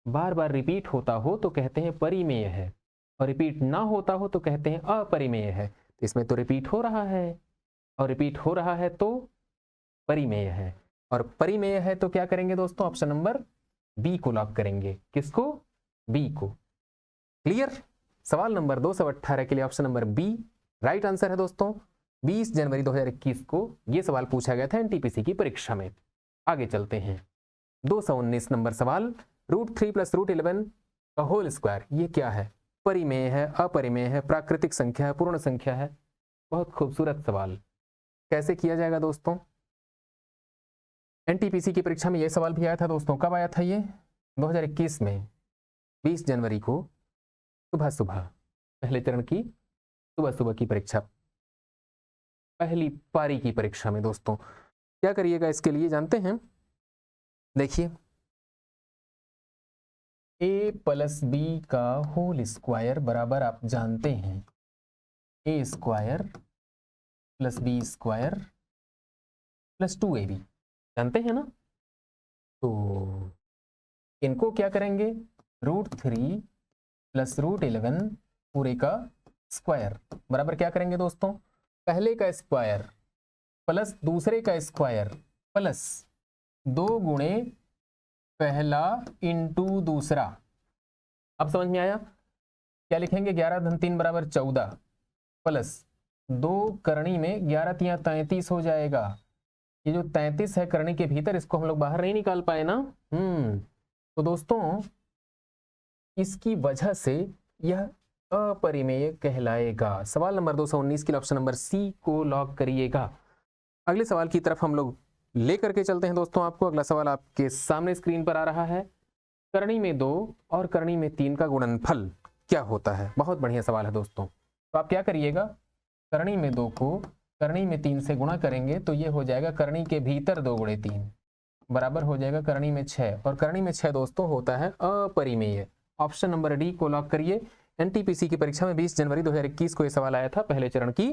बार बार रिपीट होता हो तो कहते हैं परिमेय है, और रिपीट ना होता हो तो कहते हैं अपरिमेय है। तो इसमें तो रिपीट हो रहा है, और रिपीट हो रहा है तो परिमेय है, और परिमेय है तो क्या करेंगे दोस्तों, ऑप्शन नंबर बी को लॉक करेंगे। किसको, बी को। क्लियर। सवाल नंबर 218 के लिए option number B right answer है दोस्तों। 20 जनवरी 2021 को यह सवाल पूछा गया था एनटीपीसी की परीक्षा में। आगे चलते हैं, 219 नंबर सवाल, √3 + √11 का होल स्क्वायर, ये क्या है? परिमेय है, अपरिमेय है, प्राकृतिक संख्या है, पूर्ण संख्या है? बहुत खूबसूरत सवाल। कैसे किया जाएगा दोस्तों? एनटीपीसी की परीक्षा में ये सवाल भी आया था दोस्तों। कब आया था ये? 2021 में 20 जनवरी को सुबह सुबह, पहले चरण की सुबह सुबह की परीक्षा, पहली पारी की परीक्षा में दोस्तों। क्या करिएगा इसके लिए जानते हैं? देखिए, a + b का होल स्क्वायर बराबर आप जानते हैं a² + b² + 2ab, जानते हैं ना? तो इनको क्या करेंगे? √3 + √11 पूरे का स्क्वायर बराबर क्या करेंगे दोस्तों? पहले का स्क्वायर प्लस दूसरे का स्क्वायर प्लस 2 गुणे पहला इंटू दूसरा। अब समझ में आया? क्या लिखेंगे? 11 × 3 = 14 प्लस 2 करणी में 11 × 3 = 33 हो जाएगा। ये जो 33 है करणी के भीतर, इसको हम लोग बाहर नहीं निकाल पाए ना। तो दोस्तों इसकी वजह से यह अपरिमेय कहलाएगा। सवाल नंबर 219 के लिए ऑप्शन नंबर सी को लॉक करिएगा। अगले सवाल की तरफ हम लोग लेकर के चलते हैं दोस्तों आपको। अगला सवाल आपके सामने स्क्रीन पर आ रहा है। करणी में 2 और करणी में 3 का गुणनफल क्या होता है? बहुत बढ़िया सवाल है दोस्तों। तो आप क्या करिएगा? करणी में 2 को करणी में 3 से गुणा करेंगे तो ये हो जाएगा करणी के भीतर 2 × 3 बराबर हो जाएगा करणी में 6, और करणी में 6 दोस्तों होता है अपरिमेय। ऑप्शन नंबर डी को लॉक करिए। एनटीपीसी की परीक्षा में 20 जनवरी 2021 को यह सवाल आया था, पहले चरण की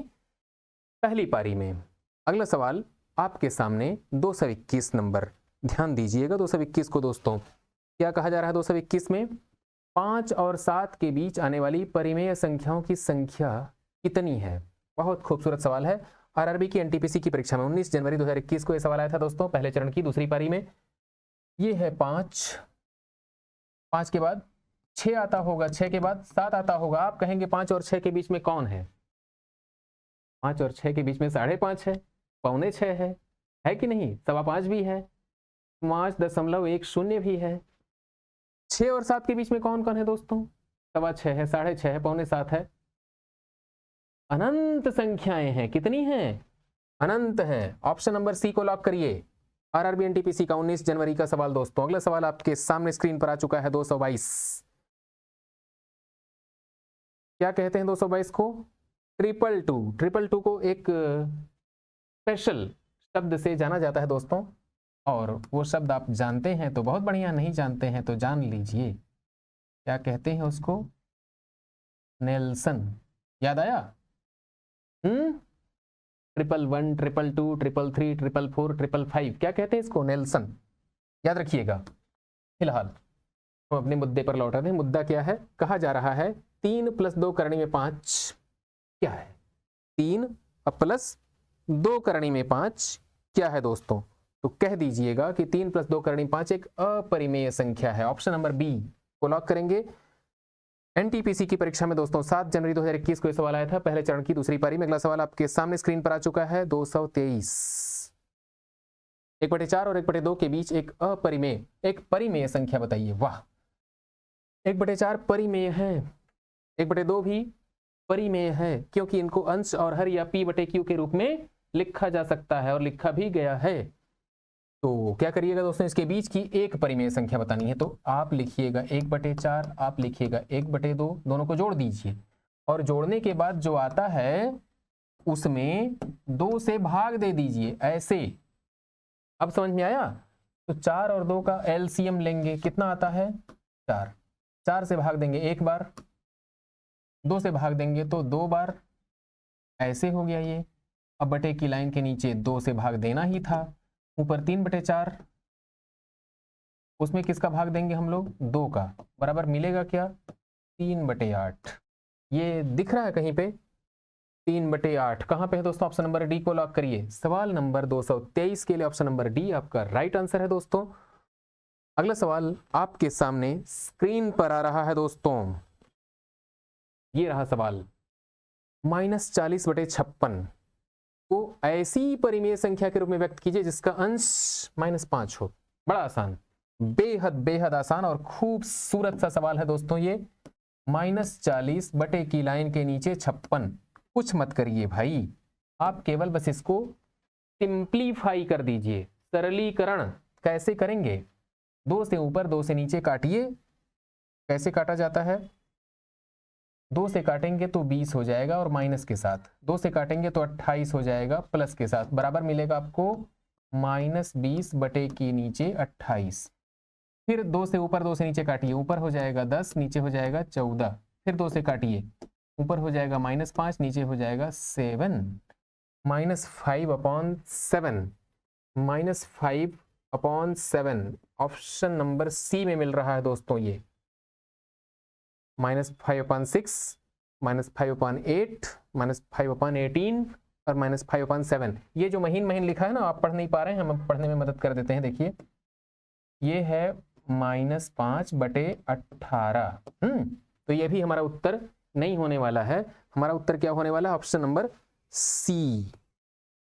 पहली पारी में। अगला सवाल आपके सामने 221 नंबर, ध्यान दीजिएगा 221 को दोस्तों। क्या कहा जा रहा है 221 में? 5 और 7 के बीच आने वाली परिमेय संख्याओं की संख्या कितनी है? बहुत खूबसूरत सवाल है। आरआरबी की एनटीपीसी की परीक्षा में 19 जनवरी 2021 को यह सवाल आया था दोस्तों, पहले चरण की दूसरी पारी में। ये है 5, 5 के बाद 6 आता होगा, 6 के बाद 7 आता होगा। आप कहेंगे 5 और 6 के बीच में कौन है? 5 और 6 के बीच में 5.5 है, 6.25 है कि नहीं? 5.25 भी है, 5.10 भी है। 6 और 7 के बीच में कौन कौन है दोस्तों? 6.25 है, 6.5 है, 6.25 है। अनंत संख्याएं हैं। कितनी हैं? अनंत है। ऑप्शन नंबर सी को लॉक करिए। आरआरबी एनटीपीसी का 19 जनवरी का सवाल दोस्तों। अगला सवाल आपके सामने स्क्रीन पर आ चुका है 222। क्या कहते हैं 222 को? 222। 222 को एक स्पेशल शब्द से जाना जाता है दोस्तों, और वो शब्द आप जानते हैं तो बहुत बढ़िया, नहीं जानते हैं तो जान लीजिए। क्या कहते हैं उसको? नेल्सन। याद आया? 111, 222, 333, 444, 555, क्या कहते हैं इसको? नेल्सन। याद रखिएगा। फिलहाल हम अपने मुद्दे पर लौट रहे हैं। मुद्दा क्या है? कहा जा रहा है 3 + 2 करणी में 5 क्या है? 3 + 2 करणी में 5 क्या है दोस्तों? तो कह दीजिएगा कि 3 + 2 करणी 5 एक अपरिमेय संख्या है। ऑप्शन नंबर बी को लॉक करेंगे। एनटीपीसी की परीक्षा में दोस्तों 7 जनवरी 2021 को यह सवाल आया था, पहले चरण की दूसरी पारी में। अगला सवाल आपके सामने स्क्रीन पर आ चुका है 223। 1/4 और 1/2 के बीच एक अपरिमेय, एक परिमेय संख्या बताइए। वाह, 1/4 परिमेय है, 1/2 भी परिमेय है, क्योंकि इनको अंश और हर या p/q के रूप में लिखा जा सकता है और लिखा भी गया है। तो क्या करिएगा दोस्तों? इसके बीच की एक परिमेय संख्या बतानी है, तो आप लिखिएगा 1/4, आप लिखिएगा 1/2, दोनों को जोड़ दीजिए, और जोड़ने के बाद जो आता है उसमें 2 से भाग दे दीजिए, ऐसे। अब समझ में आया? तो 4 और 2 का एलसीएम लेंगे, कितना आता है? 4। 4 से भाग देंगे 1 बार, 2 से भाग देंगे तो 2 बार, ऐसे हो गया ये। अब बटे की लाइन के नीचे 2 से भाग देना ही था। ऊपर 3/4, उसमें किसका भाग देंगे हम लोग? 2 का, बराबर मिलेगा क्या? 3/8। ये दिख रहा है कहीं पे? 3/8 कहां पे है दोस्तों? ऑप्शन नंबर डी को लॉक करिए। सवाल नंबर 223 के लिए ऑप्शन नंबर डी आपका राइट आंसर है दोस्तों। अगला सवाल आपके सामने स्क्रीन पर आ रहा है दोस्तों। ये रहा सवाल। -40/56 को ऐसी परिमेय संख्या के रूप में व्यक्त कीजिए जिसका अंश -5 हो। बड़ा आसान। बेहद बेहद आसान और खूबसूरत सा सवाल है दोस्तों ये। -40 बटे की लाइन के नीचे 56। कुछ मत करिए भाई, आप केवल बस इसको सिंप्लीफाई कर दीजिए, सरलीकरण। कैसे करेंगे? 2 से ऊपर 2 से नीचे काटिए। कैसे काटा जाता है? 2 से काटेंगे तो 20 हो जाएगा और माइनस के साथ, 2 से काटेंगे तो 28 हो जाएगा प्लस के साथ, बराबर मिलेगा आपको -20 बटे की नीचे 28। फिर 2 से ऊपर 2 से नीचे काटिए, ऊपर हो जाएगा 10, नीचे हो जाएगा 14। फिर 2 से काटिए, ऊपर हो जाएगा -5, नीचे हो जाएगा 7। -5/7, -5/7 ऑप्शन नंबर सी में मिल रहा है दोस्तों ये। -5/6, -5/8, -5/18 और -5/7। ये जो महीन महीन लिखा है ना, आप पढ़ नहीं पा रहे हैं, हम पढ़ने में मदद कर देते हैं। देखिए ये है -5/18। तो ये भी हमारा उत्तर नहीं होने वाला है। हमारा उत्तर क्या होने वाला है? ऑप्शन नंबर सी।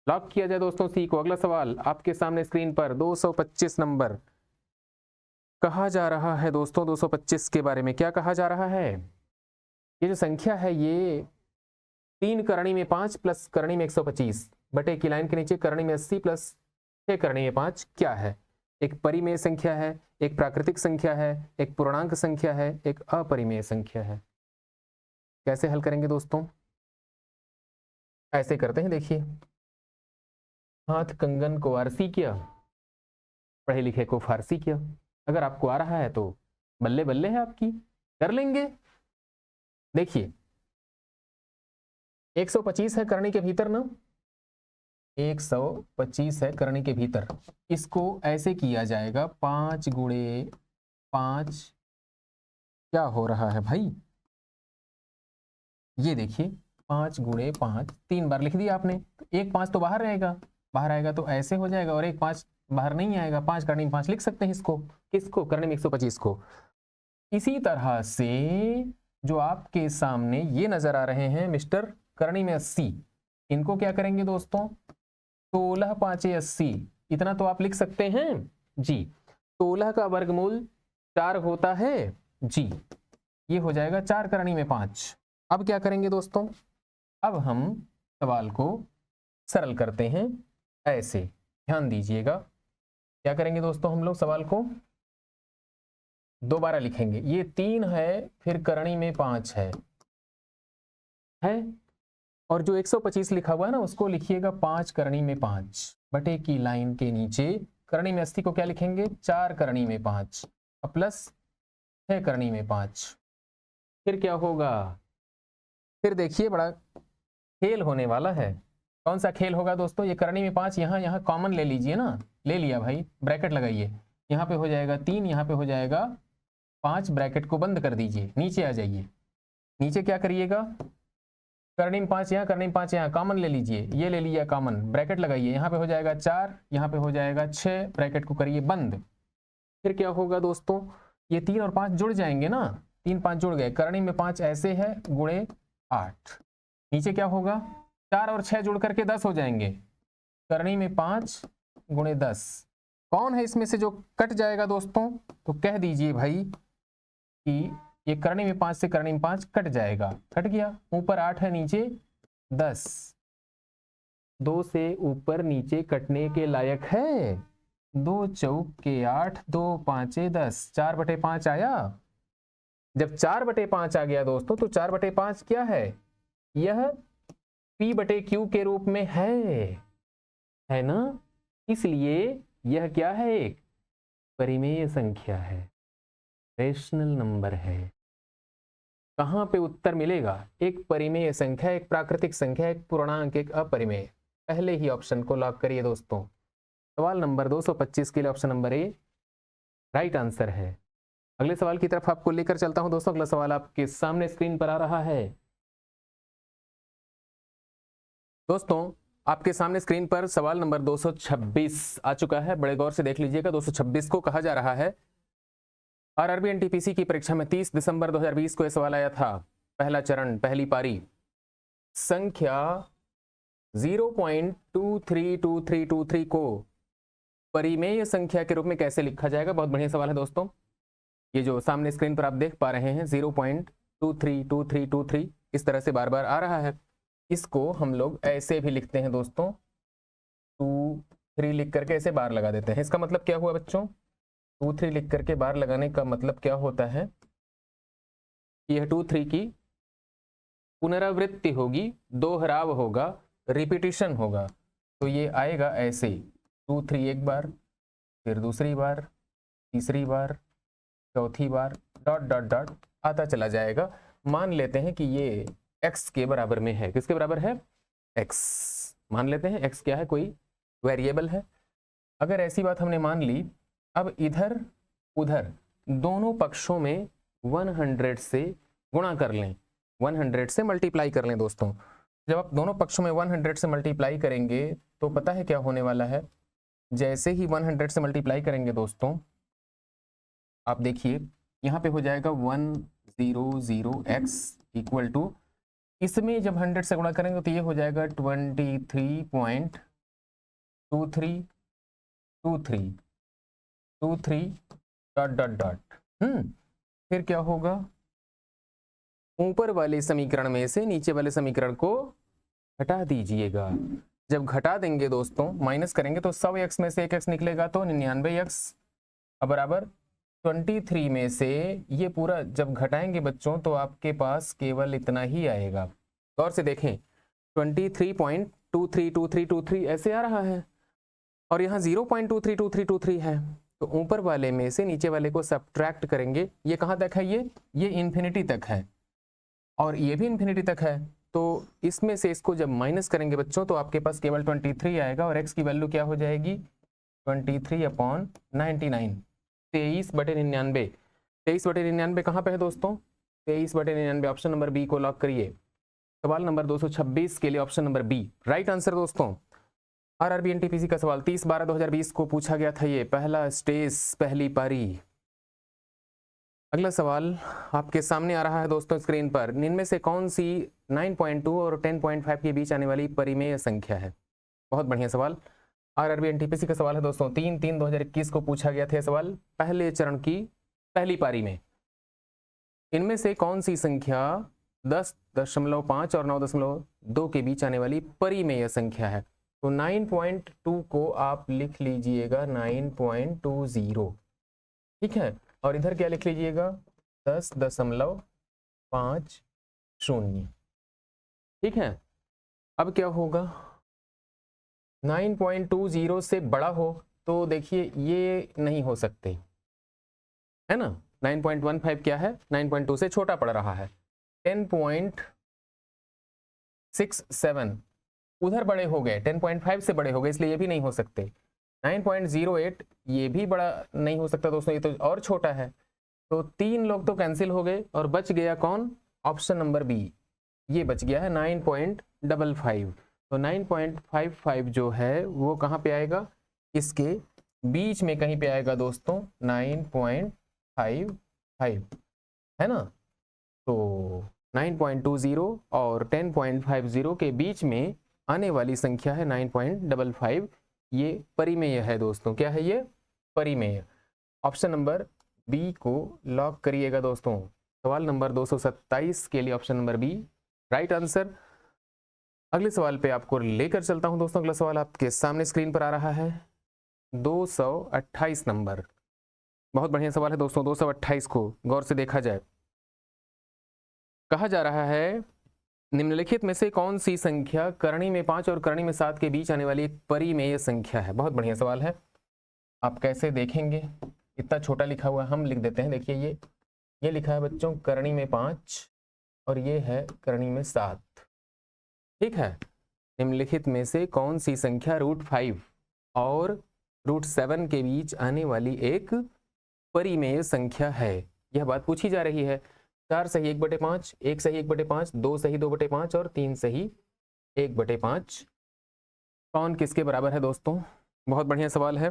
लॉक किया जाए दोस्तों सी को। अगला सवाल आपके सामने स्क्रीन पर 225 नंबर। कहा जा रहा है दोस्तों 225 के बारे में क्या कहा जा रहा है? ये जो संख्या है ये 3 करणी में 5 प्लस करणी में 125 बटे की लाइन के नीचे करणी में 80 प्लस 6 करणी में 5 क्या है? एक परिमेय संख्या है, एक प्राकृतिक संख्या है, एक पूर्णांक संख्या है, एक अपरिमेय संख्या है। कैसे हल करेंगे दोस्तों? ऐसे करते हैं, देखिए। हाथ कंगन को आरसी किया, पढ़े लिखे को फारसी किया। अगर आपको आ रहा है तो बल्ले बल्ले है आपकी, कर लेंगे। देखिए 125 है करणी के भीतर ना, 125 है करणी के भीतर। इसको ऐसे किया जाएगा 5 गुणे 5। क्या हो रहा है भाई? ये देखिए 5 गुणे 5, 3 बार लिख दिया आपने। तो 1 5 तो बाहर रहेगा, बाहर आएगा तो ऐसे हो जाएगा, और 1 5 बाहर नहीं आएगा। 5 करणी में 5 लिख सकते हैं इसको। किसको? करणी में 125 को। इसी तरह से जो आपके सामने ये नजर आ रहे हैं मिस्टर करणी में 80, इनको क्या करेंगे दोस्तों? 16 5 80, इतना तो आप लिख सकते हैं जी। 16 का वर्गमूल 4 होता है जी। ये हो जाएगा 4 करणी में 5। अब क्या करेंगे दोस्तों? अब हम सवाल को सरल करते हैं ऐसे, ध्यान दीजिएगा। क्या करेंगे दोस्तों? हम लोग सवाल को दोबारा लिखेंगे। ये 3 है, फिर करणी में 5 है और जो 125 लिखा हुआ है ना, उसको लिखिएगा 5 करणी में 5 बटे की लाइन के नीचे करणी में 80 को क्या लिखेंगे? 4 करणी में 5 प्लस 6 करणी में 5। फिर क्या होगा? फिर देखिए बड़ा खेल होने वाला है। कौन सा खेल होगा दोस्तों? ये करणी में 5 यहाँ कॉमन ले लीजिए ना। ले लिया भाई, ब्रैकेट लगाइए। यहाँ पे हो जाएगा 3, यहाँ पे हो जाएगा 5, ब्रैकेट को बंद कर दीजिए। नीचे आ जाइए। नीचे क्या करिएगा? करणी में 5 यहाँ, करणी में 5 यहाँ, कॉमन ले लीजिए। ये ले लिया कॉमन, ब्रैकेट लगाइए। यहाँ पे हो जाएगा 4, यहाँ पे हो जाएगा 6, ब्रैकेट को करिए बंद। फिर क्या होगा दोस्तों? ये 3 और 5 जुड़ जाएंगे ना, 3 5 जुड़ गए। करणी में 5 ऐसे है गुणे 8। नीचे क्या होगा? 4 और 6 जुड़ करके 10 हो जाएंगे। करणी में 5 गुणे 10। कौन है इसमें से जो कट जाएगा दोस्तों? तो कह दीजिए भाई कि ये करणी में 5 से करणी में 5 कट जाएगा। कट गया। ऊपर 8 है, नीचे 10। 2 से ऊपर नीचे कटने के लायक है। 2 चौके 8, 2 5 10, 4/5 आया। जब 4/5 आ गया दोस्तों, तो 4/5 क्या है? यह P/Q के रूप में है ना। इसलिए यह क्या है? एक परिमेय संख्या है, रेशनल नंबर है। कहां पे उत्तर मिलेगा? एक परिमेय संख्या, एक प्राकृतिक संख्या, एक पूर्णांक, एक अपरिमेय। पहले ही ऑप्शन को लॉक करिए दोस्तों। सवाल नंबर 225 के लिए option number A right answer है। अगले सवाल की तरफ आपको लेकर चलता हूं दोस्तों। अगला सवाल आपके सामने स्क्रीन पर आ रहा है दोस्तों। आपके सामने स्क्रीन पर सवाल नंबर 226 आ चुका है। बड़े गौर से देख लीजिएगा। 226 को कहा जा रहा है, आरआरबी एनटीपीसी की परीक्षा में 30 दिसंबर 2020 को यह सवाल आया था। पहला चरण, पहली पारी, संख्या 0.232323 को परिमेय संख्या के रूप में कैसे लिखा जाएगा? बहुत बढ़िया सवाल है दोस्तों। ये जो सामने स्क्रीन पर आप देख पा रहे हैं 0.232323 इस तरह से बार बार आ रहा है। इसको हम लोग ऐसे भी लिखते हैं दोस्तों, 2 3 लिख करके ऐसे बार लगा देते हैं। इसका मतलब क्या हुआ बच्चों? 2 3 लिख करके बार लगाने का मतलब क्या होता है? यह 2 3 की पुनरावृत्ति होगी, दोहराव होगा, रिपीटिशन होगा। तो ये आएगा ऐसे 2 3 एक बार, फिर दूसरी बार, तीसरी बार, चौथी बार, डॉट डॉट डॉट आता चला जाएगा। मान लेते हैं कि ये x के बराबर में है। किसके बराबर है? x। मान लेते हैं x क्या है? कोई वेरिएबल है। अगर ऐसी बात हमने मान ली, अब इधर उधर दोनों पक्षों में 100 से गुणा कर लें, 100 से मल्टीप्लाई कर लें दोस्तों। जब आप दोनों पक्षों में 100 से मल्टीप्लाई करेंगे तो पता है क्या होने वाला है? जैसे ही 100 से मल्टीप्लाई करेंगे दोस्तों, आप देखिए यहाँ पे हो जाएगा 100x इक्वल टू, इसमें जब 100 से गुणा करेंगे तो ये हो जाएगा 23.2323 डॉट डॉट डॉट। फिर क्या होगा? ऊपर वाले समीकरण में से नीचे वाले समीकरण को घटा दीजिएगा। जब घटा देंगे दोस्तों, माइनस करेंगे तो 100x में से एक x निकलेगा तो 99x बराबर 23 में से ये पूरा जब घटाएंगे बच्चों तो आपके पास केवल इतना ही आएगा। गौर से देखें, 23.232323 ऐसे आ रहा है और यहाँ 0.232323 है। तो ऊपर वाले में से नीचे वाले को सब्ट्रैक्ट करेंगे। ये कहाँ तक है? ये इन्फिनिटी तक है और ये भी इन्फिनिटी तक है। तो इसमें से इसको जब माइनस करेंगे बच्चों तो आपके पास केवल 23 आएगा और x की वैल्यू क्या हो जाएगी? 23/99, 23/99। 23/99 कहाँ पे है दोस्तों? 23/99 ऑप्शन नंबर बी को लॉक करिए। सवाल नंबर 226 के लिए option number B right answer दोस्तों। आरआरबी एनटीपीसी का सवाल 30/12/2020 को पूछा गया था। ये पहला स्टेज, पहली पारी। अगला सवाल आपके सामने आ रहा है दोस्तों स्क्रीन पर। इनमें से कौन सी 9.2 और 10.5 के बीच आने वाली परिमेय संख्या है? बहुत बढ़िया सवाल, आरआरबी एनटीपीसी का सवाल है दोस्तों। 3/3/2021 को पूछा गया था सवाल, पहले चरण की पहली पारी में। इनमें से कौन सी संख्या 10.5 और 9.2 के बीच आने वाली परिमेय संख्या है? तो 9.2 को आप लिख लीजिएगा 9.20, ठीक है। और इधर क्या लिख लीजिएगा? 10.50, ठीक है। अब क्या होगा? 9.20 से बड़ा हो तो देखिए ये नहीं हो सकते, है ना। 9.15 क्या है? 9.2 से छोटा पड़ रहा है। 10.67 उधर बड़े हो गए, 10.5 से बड़े हो गए, इसलिए ये भी नहीं हो सकते। 9.08 ये भी बड़ा नहीं हो सकता दोस्तों, ये तो और छोटा है। तो 3 लोग तो कैंसिल हो गए और बच गया कौन? ऑप्शन नंबर बी, ये बच गया है 9.55। तो 9.55 जो है वो कहाँ पे आएगा? इसके बीच में कहीं पे आएगा दोस्तों, 9.55, है ना। तो 9.20 और 10.50 के बीच में आने वाली संख्या है 9.55। ये परिमेय है दोस्तों। क्या है ये? परिमेय। ऑप्शन नंबर बी को लॉक करिएगा दोस्तों। सवाल नंबर 227 के लिए option number B right answer. अगले सवाल पे आपको लेकर चलता हूं दोस्तों। अगला सवाल आपके सामने स्क्रीन पर आ रहा है 228 नंबर। बहुत बढ़िया सवाल है दोस्तों। 228 को गौर से देखा जाए, कहा जा रहा है निम्नलिखित में से कौन सी संख्या करणी में 5 और करणी में 7 के बीच आने वाली एक परिमेय संख्या है? बहुत बढ़िया सवाल है। आप कैसे देखेंगे? इतना छोटा लिखा हुआ है, हम लिख देते हैं। देखिए ये लिखा है बच्चों करणी में 5 और ये है करणी में 7, ठीक है। निम्नलिखित में से कौन सी संख्या √5 और √7 के बीच आने वाली एक परिमेय संख्या है? यह बात पूछी जा रही है। 4 सही 1/5, 1 सही 1/5, 2 सही 2/5 और 3 सही 1/5 कौन किसके बराबर है दोस्तों? बहुत बढ़िया सवाल है।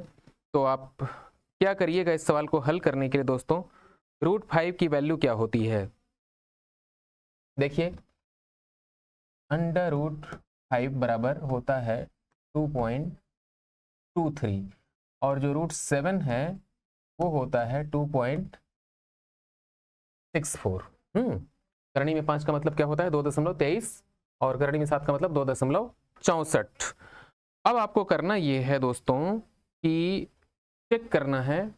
तो आप क्या करिएगा इस सवाल को हल करने के लिए दोस्तों? √5 की वैल्यू क्या होती है? देखिए √5 बराबर होता है 2.23। और जो √7 है वो होता है 2.64। करणी में 5 का मतलब क्या होता है 2.23 और करणी में 7 का मतलब 2.64। अब आपको करना ये है दोस्तों कि चेक करना है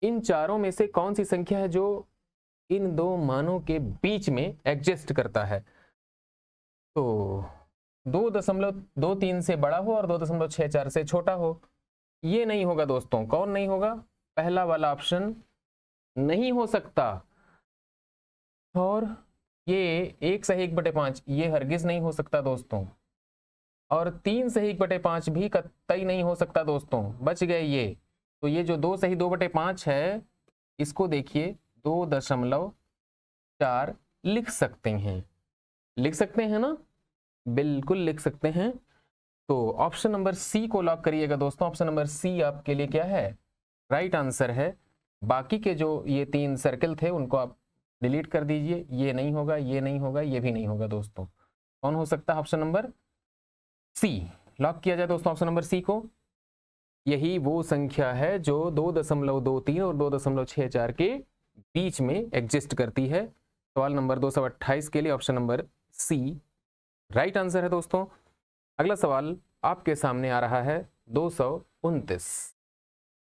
इन चारों में से कौन सी संख्या है जो इन दो मानों के बीच में एग्जिस्ट करता है। तो 2.23 से बड़ा हो और 2.64 से छोटा हो, ये नहीं होगा दोस्तों। कौन नहीं होगा? पहला वाला ऑप्शन नहीं हो सकता। और ये 1 सही 1/5 ये हरगिज नहीं हो सकता दोस्तों। और 3 सही 1/5 भी कतई नहीं हो सकता दोस्तों। बच गए ये। तो ये जो 2 सही 2/5 है इसको देखिए 2.4 लिख सकते हैं। लिख सकते हैं ना? बिल्कुल लिख सकते हैं। तो ऑप्शन नंबर सी को लॉक करिएगा दोस्तों। ऑप्शन नंबर सी आपके लिए क्या है? राइट आंसर है। बाकी के जो ये 3 सर्कल थे उनको आप डिलीट कर दीजिए। ये नहीं होगा, ये नहीं होगा, ये भी नहीं होगा दोस्तों। कौन हो सकता है? ऑप्शन नंबर सी लॉक किया जाए दोस्तों ऑप्शन नंबर सी को। यही वो संख्या है जो 2.23 और 2.64 के बीच में एग्जिस्ट करती है। सवाल नंबर 228 के लिए option number C right answer है दोस्तों। अगला सवाल आपके सामने आ रहा है 229।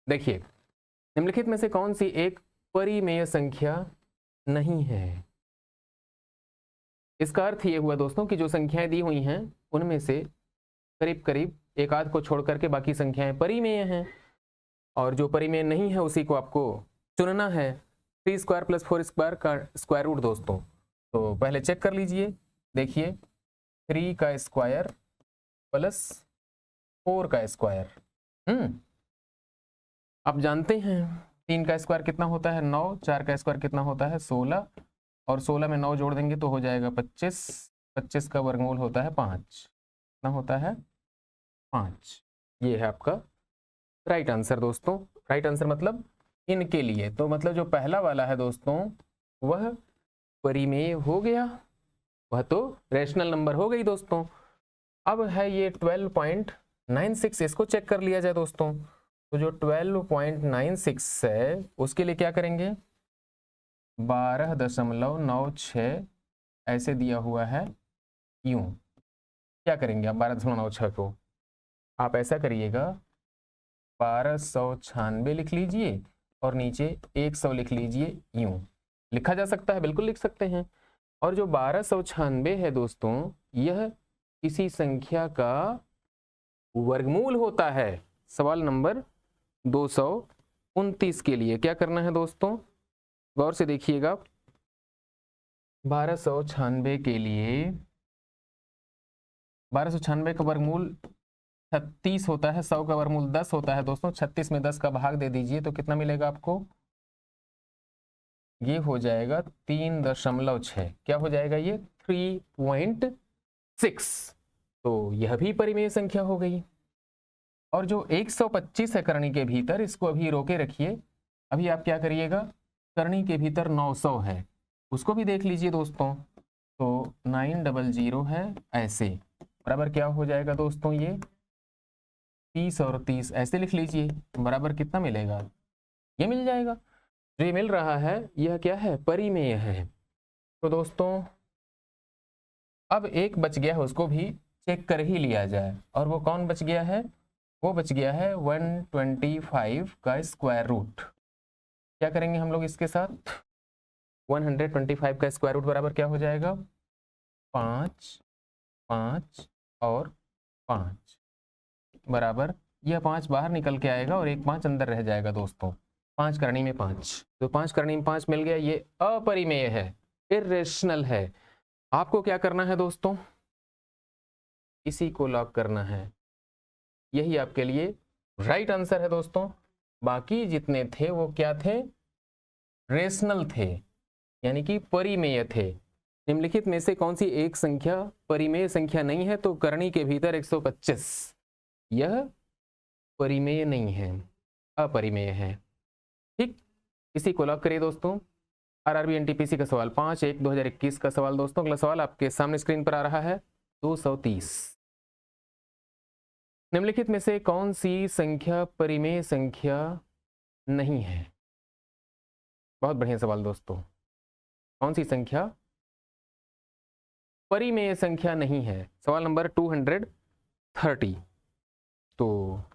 देखिए, निम्नलिखित में से कौन सी एक परिमेय संख्या नहीं है? इसका अर्थ ये हुआ दोस्तों कि जो संख्याएं दी हुई हैं उनमें से करीब करीब एक आध को छोड़ करके बाकी संख्याएं परिमेय हैं, और जो परिमेय नहीं है उसी को आपको चुनना है। 3² + 4² का स्क्वायर रूट दोस्तों। तो पहले चेक कर लीजिए। देखिए 3 का स्क्वायर प्लस 4 का स्क्वायर। आप जानते हैं 3 का स्क्वायर कितना होता है 9, 4 का स्क्वायर कितना होता है 16, और 16 में 9 जोड़ देंगे तो हो जाएगा 25। 25 का वर्गमूल होता है 5। कितना होता है? 5। ये है आपका राइट आंसर दोस्तों। राइट आंसर मतलब इनके लिए तो मतलब जो पहला वाला है दोस्तों वह परिमेय हो गया, वह तो रैशनल नंबर हो गई दोस्तों। अब है ये 12.96, इसको चेक कर लिया जाए दोस्तों। तो जो 12.96 है उसके लिए क्या करेंगे? 12.96 ऐसे दिया हुआ है यूं। क्या करेंगे आप 12.96 को? आप ऐसा करिएगा 1296 लिख लीजिए और नीचे 100 लिख लीजिए। यूं लिखा जा सकता है, बिल्कुल लिख सकते हैं। और जो 1296 है दोस्तों यह किसी संख्या का वर्गमूल होता है। सवाल नंबर 229 के लिए क्या करना है दोस्तों? गौर से देखिएगा। 1296 के लिए 1296 का वर्गमूल 36 होता है। 100 का वर्गमूल 10 होता है दोस्तों। 36 में 10 का भाग दे दीजिए तो कितना मिलेगा आपको? ये हो जाएगा 3.6। क्या हो जाएगा ये? 3.6। तो यह भी परिमेय संख्या हो गई। और जो 125 है करणी के भीतर, इसको अभी रोके रखिए। अभी आप क्या करिएगा? करणी के भीतर 900 है, उसको भी देख लीजिए दोस्तों। तो 900 है ऐसे, बराबर क्या हो जाएगा दोस्तों? ये 30 और 30 ऐसे लिख लीजिए। बराबर कितना मिलेगा? ये मिल जाएगा। जो ये मिल रहा है यह क्या है? परिमेय है। तो दोस्तों अब एक बच गया है, उसको भी चेक कर ही लिया जाए। और वो कौन बच गया है? वो बच गया है 125 का स्क्वायर रूट। क्या करेंगे हम लोग इसके साथ? 125 का स्क्वायर रूट बराबर क्या हो जाएगा? 5, 5 और 5 बराबर, यह 5 बाहर निकल के आएगा और एक 5 अंदर रह जाएगा दोस्तों। 5 करनी में 5, तो 5 करनी में 5 मिल गया। ये अपरिमेय है, इर्रेशनल है। आपको क्या करना है दोस्तों? इसी को लॉक करना है। यही आपके लिए राइट आंसर है दोस्तों। बाकी जितने थे वो क्या थे? रेशनल थे, यानी कि परिमेय थे। निम्नलिखित में से कौन सी एक संख्या परिमेय संख्या नहीं है? तो करणी के भीतर 125 यह परिमेय नहीं है, अपरिमेय है। ठीक, इसी को लॉक करिए दोस्तों। आरआरबी एनटीपीसी का सवाल 5/1/2021 का सवाल दोस्तों। अगला सवाल आपके सामने स्क्रीन पर आ रहा है 230। निम्नलिखित में से कौन सी संख्या परिमेय संख्या नहीं है? बहुत बढ़िया सवाल दोस्तों। कौन सी संख्या परिमेय संख्या नहीं है? सवाल नंबर 230। तो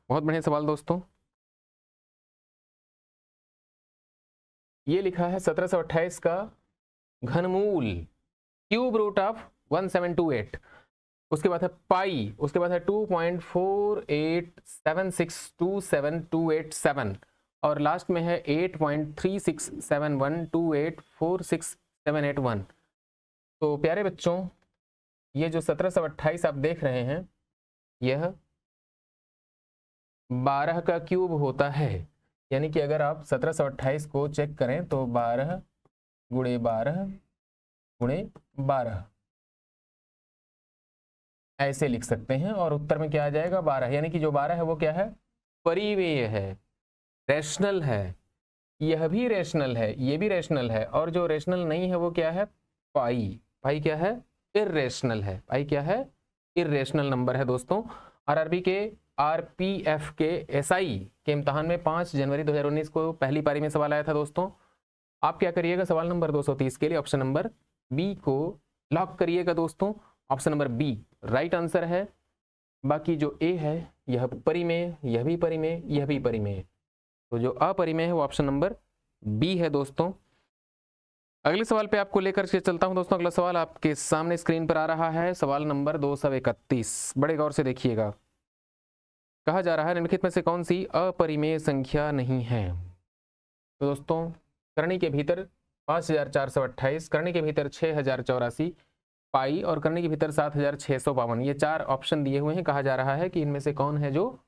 बहुत बढ़िया सवाल दोस्तों। ये लिखा है 1728 का घनमूल, क्यूब रूट ऑफ 1728। उसके बाद है पाई, उसके बाद है 2.4876272887 और लास्ट में है 8.3671284678 तो प्यारे बच्चों, ये जो 1728 आप देख रहे हैं, यह 12 का क्यूब होता है। यानी कि अगर आप 1728 को चेक करें तो 12 गुणे 12 गुणे 12 ऐसे लिख सकते हैं और उत्तर में क्या आ जाएगा? 12। यानी कि जो 12 है वो क्या है? परिमेय है, रैशनल है। यह भी रैशनल है, ये भी रैशनल है, और जो रैशनल नहीं है वो क्या है? पाई। पाई क्या है? इर्रेशनल है। पाई क्या है? इर्रेशनल नंबर है दोस्तों। आरआरबी के आरपीएफ के एसआई के इम्तहान में 5 जनवरी 2019 को पहली पारी में सवाल आया था दोस्तों। आप क्या करिएगा? सवाल नंबर 230 के लिए ऑप्शन नंबर बी को लॉक करिएगा दोस्तों। Option number B right answer है। बाकी जो ए है यह परिमेय, यह भी परिमेय, यह भी परिमेय। तो जो अपरिमेय है वो ऑप्शन नंबर बी है दोस्तों। अगले सवाल पे आपको लेकर के चलता हूं दोस्तों। अगला सवाल आपके सामने स्क्रीन पर आ रहा है, सवाल नंबर 231। बड़े गौर से देखिएगा। कहा जा रहा है निम्नलिखित में से कौन सी अपरिमेय संख्या नहीं है? तो दोस्तों करनी के भीतर 5428, करनी के भीतर 6084, पाई और करने के भीतर 7652, ये 4 ऑप्शन दिए हुए हैं। कहा जा रहा है कि इनमें से कौन है जो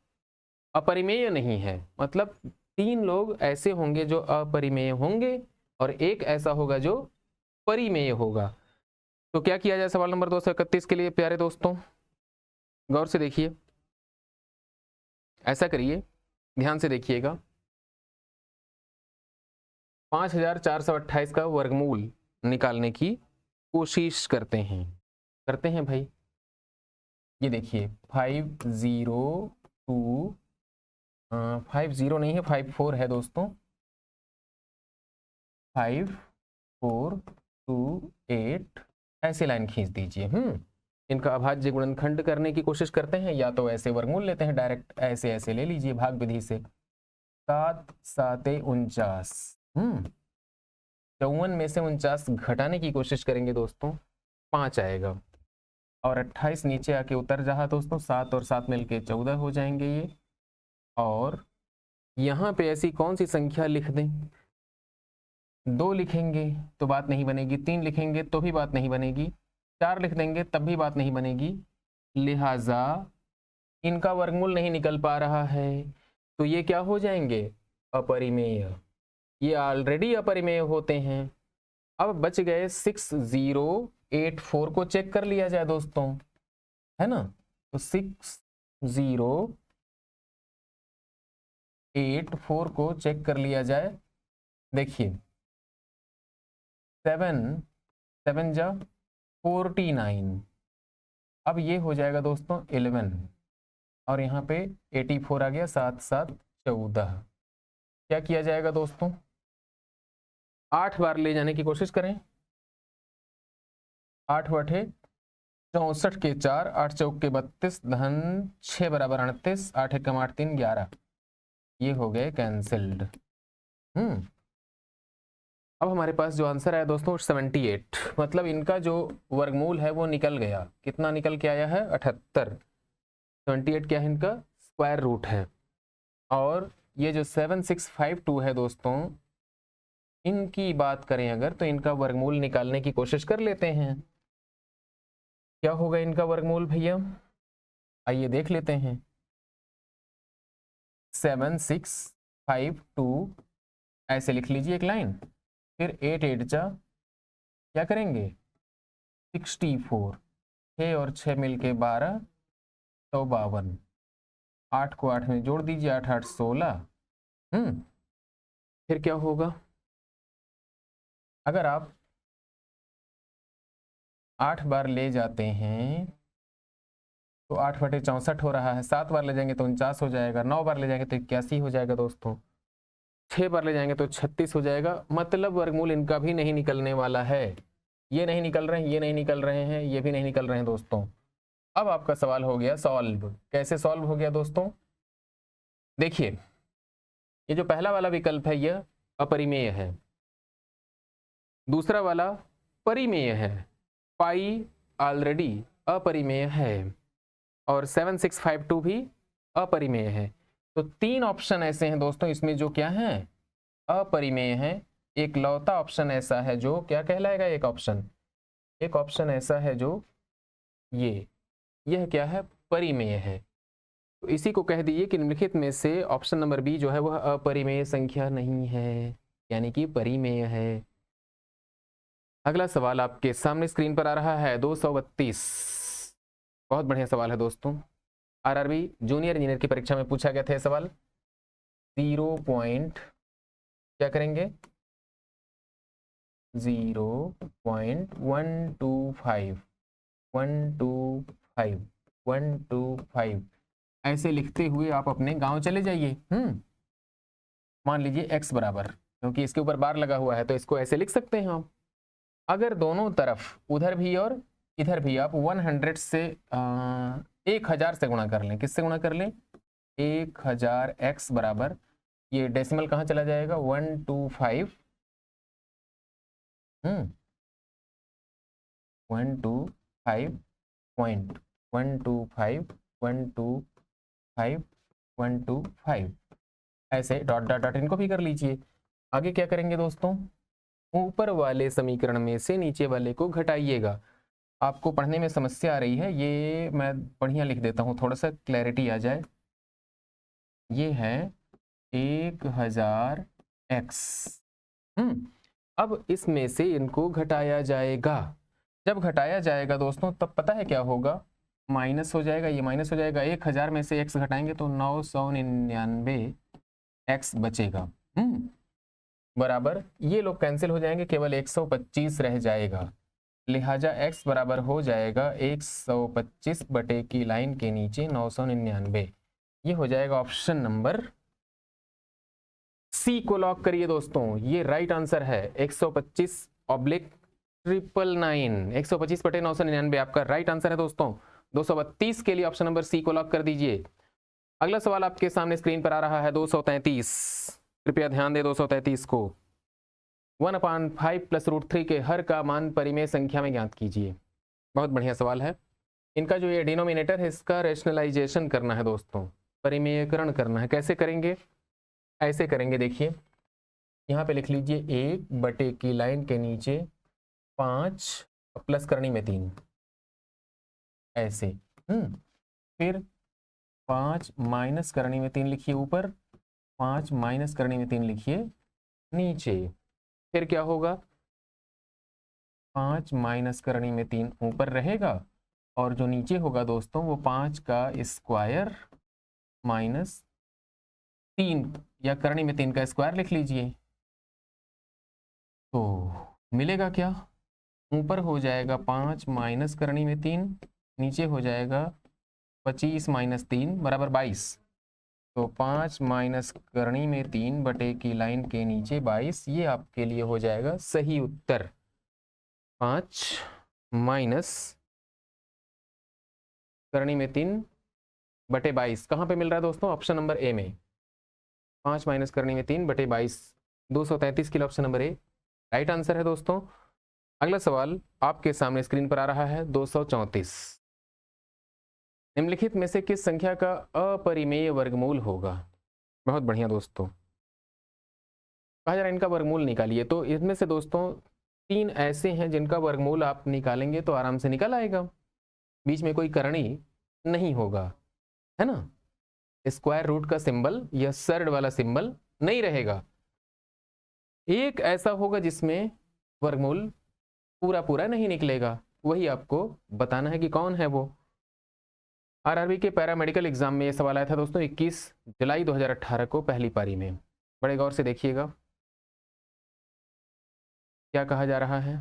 अपरिमेय नहीं है। मतलब 3 लोग ऐसे होंगे जो अपरिमेय होंगे और एक ऐसा होगा जो परिमेय होगा। तो क्या किया जाए सवाल नंबर 231 के लिए प्यारे दोस्तों? गौर से देखिए, ऐसा करिए, ध्यान से देखिएगा। 5428 का वर्गमूल निकालने की कोशिश करते हैं भाई। ये देखिए 50 नहीं है, 54 है दोस्तों। 5428 ऐसे लाइन खींच दीजिए। इनका अभाज्य गुणनखंड करने की कोशिश करते हैं, या तो ऐसे वर्गमूल लेते हैं डायरेक्ट, ऐसे ऐसे ले लीजिए भाग विधि से। 7 7 49, 54 में से 49 घटाने की कोशिश करेंगे दोस्तों, 5 आएगा। और 28 नीचे आके उतर रहा दोस्तों, 7 और 7 मिलके 14 हो जाएंगे ये। और यहाँ पे ऐसी कौन सी संख्या लिख दें? 2 लिखेंगे तो बात नहीं बनेगी, 3 लिखेंगे तो भी बात नहीं बनेगी, 4 लिख देंगे तब भी बात नहीं बनेगी। लिहाजा इनका वर्गमूल नहीं निकल पा रहा है, तो ये क्या हो जाएंगे? अपरिमेय। ये ऑलरेडी अपरिमेय होते हैं। अब बच गए 6084 को चेक कर लिया जाए दोस्तों, है ना? तो 6084 को चेक कर लिया जाए। देखिए 7 7 जा 49, अब ये हो जाएगा दोस्तों 11, और यहाँ पे 84 आ गया, 7 7 14। क्या किया जाएगा दोस्तों? 8 बार ले जाने की कोशिश करें। 8 बटे 64 के 4, 8 चौक के 32, धन 6 बराबर 38, 8 एकम 8 3 11, ये हो गए कैंसिल्ड। अब हमारे पास जो आंसर आया दोस्तों 78, मतलब इनका जो वर्गमूल है वो निकल गया। कितना निकल के आया है? 78। 78 क्या है? इनका स्क्वायर रूट है। और ये जो 7652 है दोस्तों, इनकी बात करें अगर, तो इनका वर्गमूल निकालने की कोशिश कर लेते हैं। क्या होगा इनका वर्गमूल भैया? आइए देख लेते हैं। 7652 ऐसे लिख लीजिए एक लाइन, फिर 8 8 जा क्या करेंगे? 64, 6 और 6 मिलके 12, तो 52। 8 को 8 में जोड़ दीजिए, 8 8 16। फिर क्या होगा? अगर आप 8 बार ले जाते हैं तो 8/64 हो रहा है। 7 बार ले जाएंगे तो 49 हो जाएगा। 9 बार ले जाएंगे तो 81 हो जाएगा दोस्तों। 6 बार ले जाएंगे तो 36 हो जाएगा। मतलब वर्गमूल इनका भी नहीं निकलने वाला है। ये नहीं निकल रहे हैं, ये नहीं निकल रहे हैं, ये भी नहीं निकल रहे हैं दोस्तों। अब आपका सवाल हो गया सॉल्व। कैसे सॉल्व हो गया दोस्तों? देखिए, ये जो पहला वाला विकल्प है यह अपरिमेय है, दूसरा वाला परिमेय है, पाई ऑलरेडी अपरिमेय है, और 7652 भी अपरिमेय है। तो 3 ऑप्शन ऐसे हैं दोस्तों इसमें जो क्या हैं, अपरिमेय है। एक लौता ऑप्शन ऐसा है जो क्या कहलाएगा, एक ऑप्शन ऐसा है जो यह क्या है, परिमेय है। तो इसी को कह दीजिए कि निम्नलिखित में से ऑप्शन नंबर बी जो है वह अपरिमेय संख्या नहीं है, यानी कि परिमेय है। अगला सवाल आपके सामने स्क्रीन पर आ रहा है 232। बहुत बढ़िया सवाल है दोस्तों। आरआरबी जूनियर इंजीनियर की परीक्षा में पूछा गया था सवाल। 0. क्या करेंगे, 0.125 ऐसे लिखते हुए आप अपने गांव चले जाइए। मान लीजिए x बराबर, क्योंकि इसके ऊपर बार लगा हुआ है तो इसको ऐसे लिख सकते हैं हम। अगर दोनों तरफ उधर भी और इधर भी आप 100 से 1000 से गुणा कर लें। किससे गुणा कर लें, 1000 x बराबर, ये डेसिमल कहाँ चला जाएगा, 125 125 ऐसे डॉट डॉट डॉट इनको भी कर लीजिए। आगे क्या करेंगे दोस्तों, ऊपर वाले समीकरण में से नीचे वाले को घटाइएगा। आपको पढ़ने में समस्या आ रही है, ये मैं बढ़िया लिख देता हूँ, थोड़ा सा क्लैरिटी आ जाए। ये है 1000 x। अब इसमें से इनको घटाया जाएगा। जब घटाया जाएगा दोस्तों तब पता है क्या होगा, माइनस हो जाएगा, ये माइनस हो जाएगा। 1000 में से x घटाएंगे तो 999 x बचेगा। बराबर, ये लोग कैंसिल हो जाएंगे, केवल 125 रह जाएगा। लिहाजा x बराबर हो जाएगा 125 बटे की लाइन के नीचे 999। ये हो जाएगा ऑप्शन नंबर सी को लॉक करिए दोस्तों, ये राइट आंसर है। 125/999, 125 बटे 999 आपका राइट आंसर है दोस्तों। 232 के लिए ऑप्शन नंबर सी को लॉक कर दीजिए। अगला सवाल आपके सामने स्क्रीन पर आ रहा है 233। कृपया ध्यान दें 233 को। 1/5 + √3 के हर का मान परिमेय संख्या में ज्ञात कीजिए। बहुत बढ़िया सवाल है। इनका जो ये डिनोमिनेटर है इसका रैशनलाइजेशन करना है दोस्तों, परिमेयकरण करना है। कैसे करेंगे, ऐसे करेंगे, देखिए यहाँ पे लिख लीजिए 1 बटे की लाइन के नीचे 5 प्लस करनी में 3 ऐसे। फिर 5 माइनस करनी में 3 लिखिए ऊपर, 5 माइनस करनी में 3 लिखिए नीचे। फिर क्या होगा, 5 माइनस करनी में 3 ऊपर रहेगा और जो नीचे होगा दोस्तों वो 5 का स्क्वायर माइनस 3 या करनी में 3 का स्क्वायर लिख लीजिए। तो मिलेगा क्या, ऊपर हो जाएगा 5 माइनस करनी में 3, नीचे हो जाएगा 25 माइनस 3 बराबर 22। तो 5 माइनस करनी में 3 बटे की लाइन के नीचे 22, ये आपके लिए हो जाएगा सही उत्तर। 5 माइनस करनी में 3 बटे 22 कहाँ पे मिल रहा है दोस्तों, ऑप्शन नंबर ए में। 5 माइनस करनी में 3 बटे 22, 233 के लिए option number A right answer है दोस्तों। अगला सवाल आपके सामने स्क्रीन पर आ रहा है 234। निम्नलिखित में से किस संख्या का अपरिमेय वर्गमूल होगा। बहुत बढ़िया दोस्तों, कहा जा रहा है इनका वर्गमूल निकालिए। तो इसमें से दोस्तों 3 ऐसे हैं जिनका वर्गमूल आप निकालेंगे तो आराम से निकल आएगा, बीच में कोई करणी नहीं होगा, है ना। स्क्वायर रूट का सिंबल या सर्ड वाला सिंबल नहीं रहेगा। एक ऐसा होगा जिसमें वर्गमूल पूरा पूरा नहीं निकलेगा, वही आपको बताना है कि कौन है वो। आरआरबी के पैरामेडिकल एग्जाम में ये सवाल आया था दोस्तों 21 जुलाई 2018 को पहली पारी में। बड़े गौर से देखिएगा क्या कहा जा रहा है।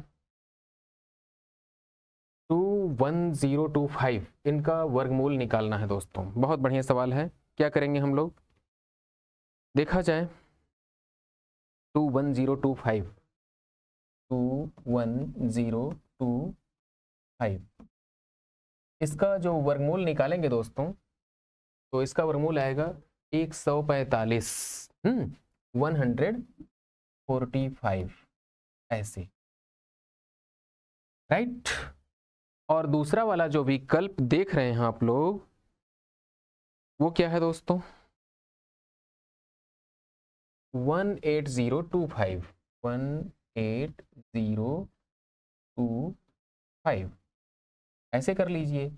21025 इनका वर्गमूल निकालना है दोस्तों। बहुत बढ़िया सवाल है। क्या करेंगे हम लोग, देखा जाए 21025 इसका जो वर्गमूल निकालेंगे दोस्तों, तो इसका वर्गमूल आएगा 145 145 ऐसे, राइट। और दूसरा वाला जो विकल्प देख रहे हैं आप लोग, वो क्या है दोस्तों, 18025 18025 ऐसे कर लीजिए।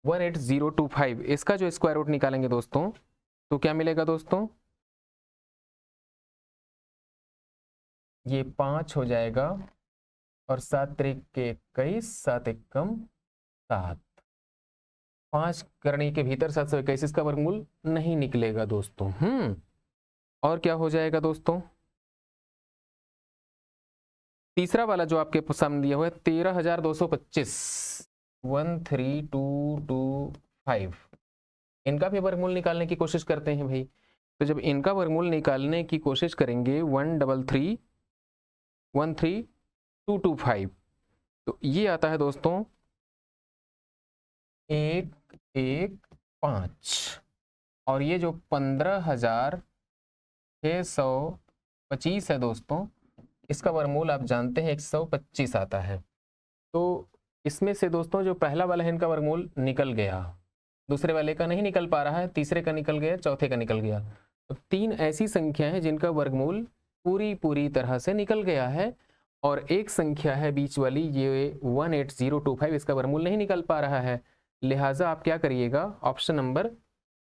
18025 इसका जो स्क्वायर रूट निकालेंगे दोस्तों, तो क्या मिलेगा दोस्तों, ये 5 हो जाएगा और 7 त्रिक के 21, 7 एकम 7, 5 करने के भीतर 721 इसका वर्गमूल नहीं निकलेगा दोस्तों। और क्या हो जाएगा दोस्तों, तीसरा वाला जो आपके सामने दिया हुआ है 13225 13225 इनका भी वर्गमूल निकालने की कोशिश करते हैं भाई। तो जब इनका वर्गमूल निकालने की कोशिश करेंगे 133 तो ये आता है दोस्तों 115, और ये जो 15,625 है दोस्तों, इसका वर्गमूल आप जानते हैं 125 आता है। तो इसमें से दोस्तों जो पहला वाला है इनका वर्गमूल निकल गया, दूसरे वाले का नहीं निकल पा रहा है, तीसरे का निकल गया, चौथे का निकल गया। तो 3 ऐसी संख्या है जिनका वर्गमूल पूरी तरह से निकल गया है, और एक संख्या है बीच वाली ये 18025 इसका वर्गमूल नहीं निकल पा रहा है। लिहाजा आप क्या करिएगा, ऑप्शन नंबर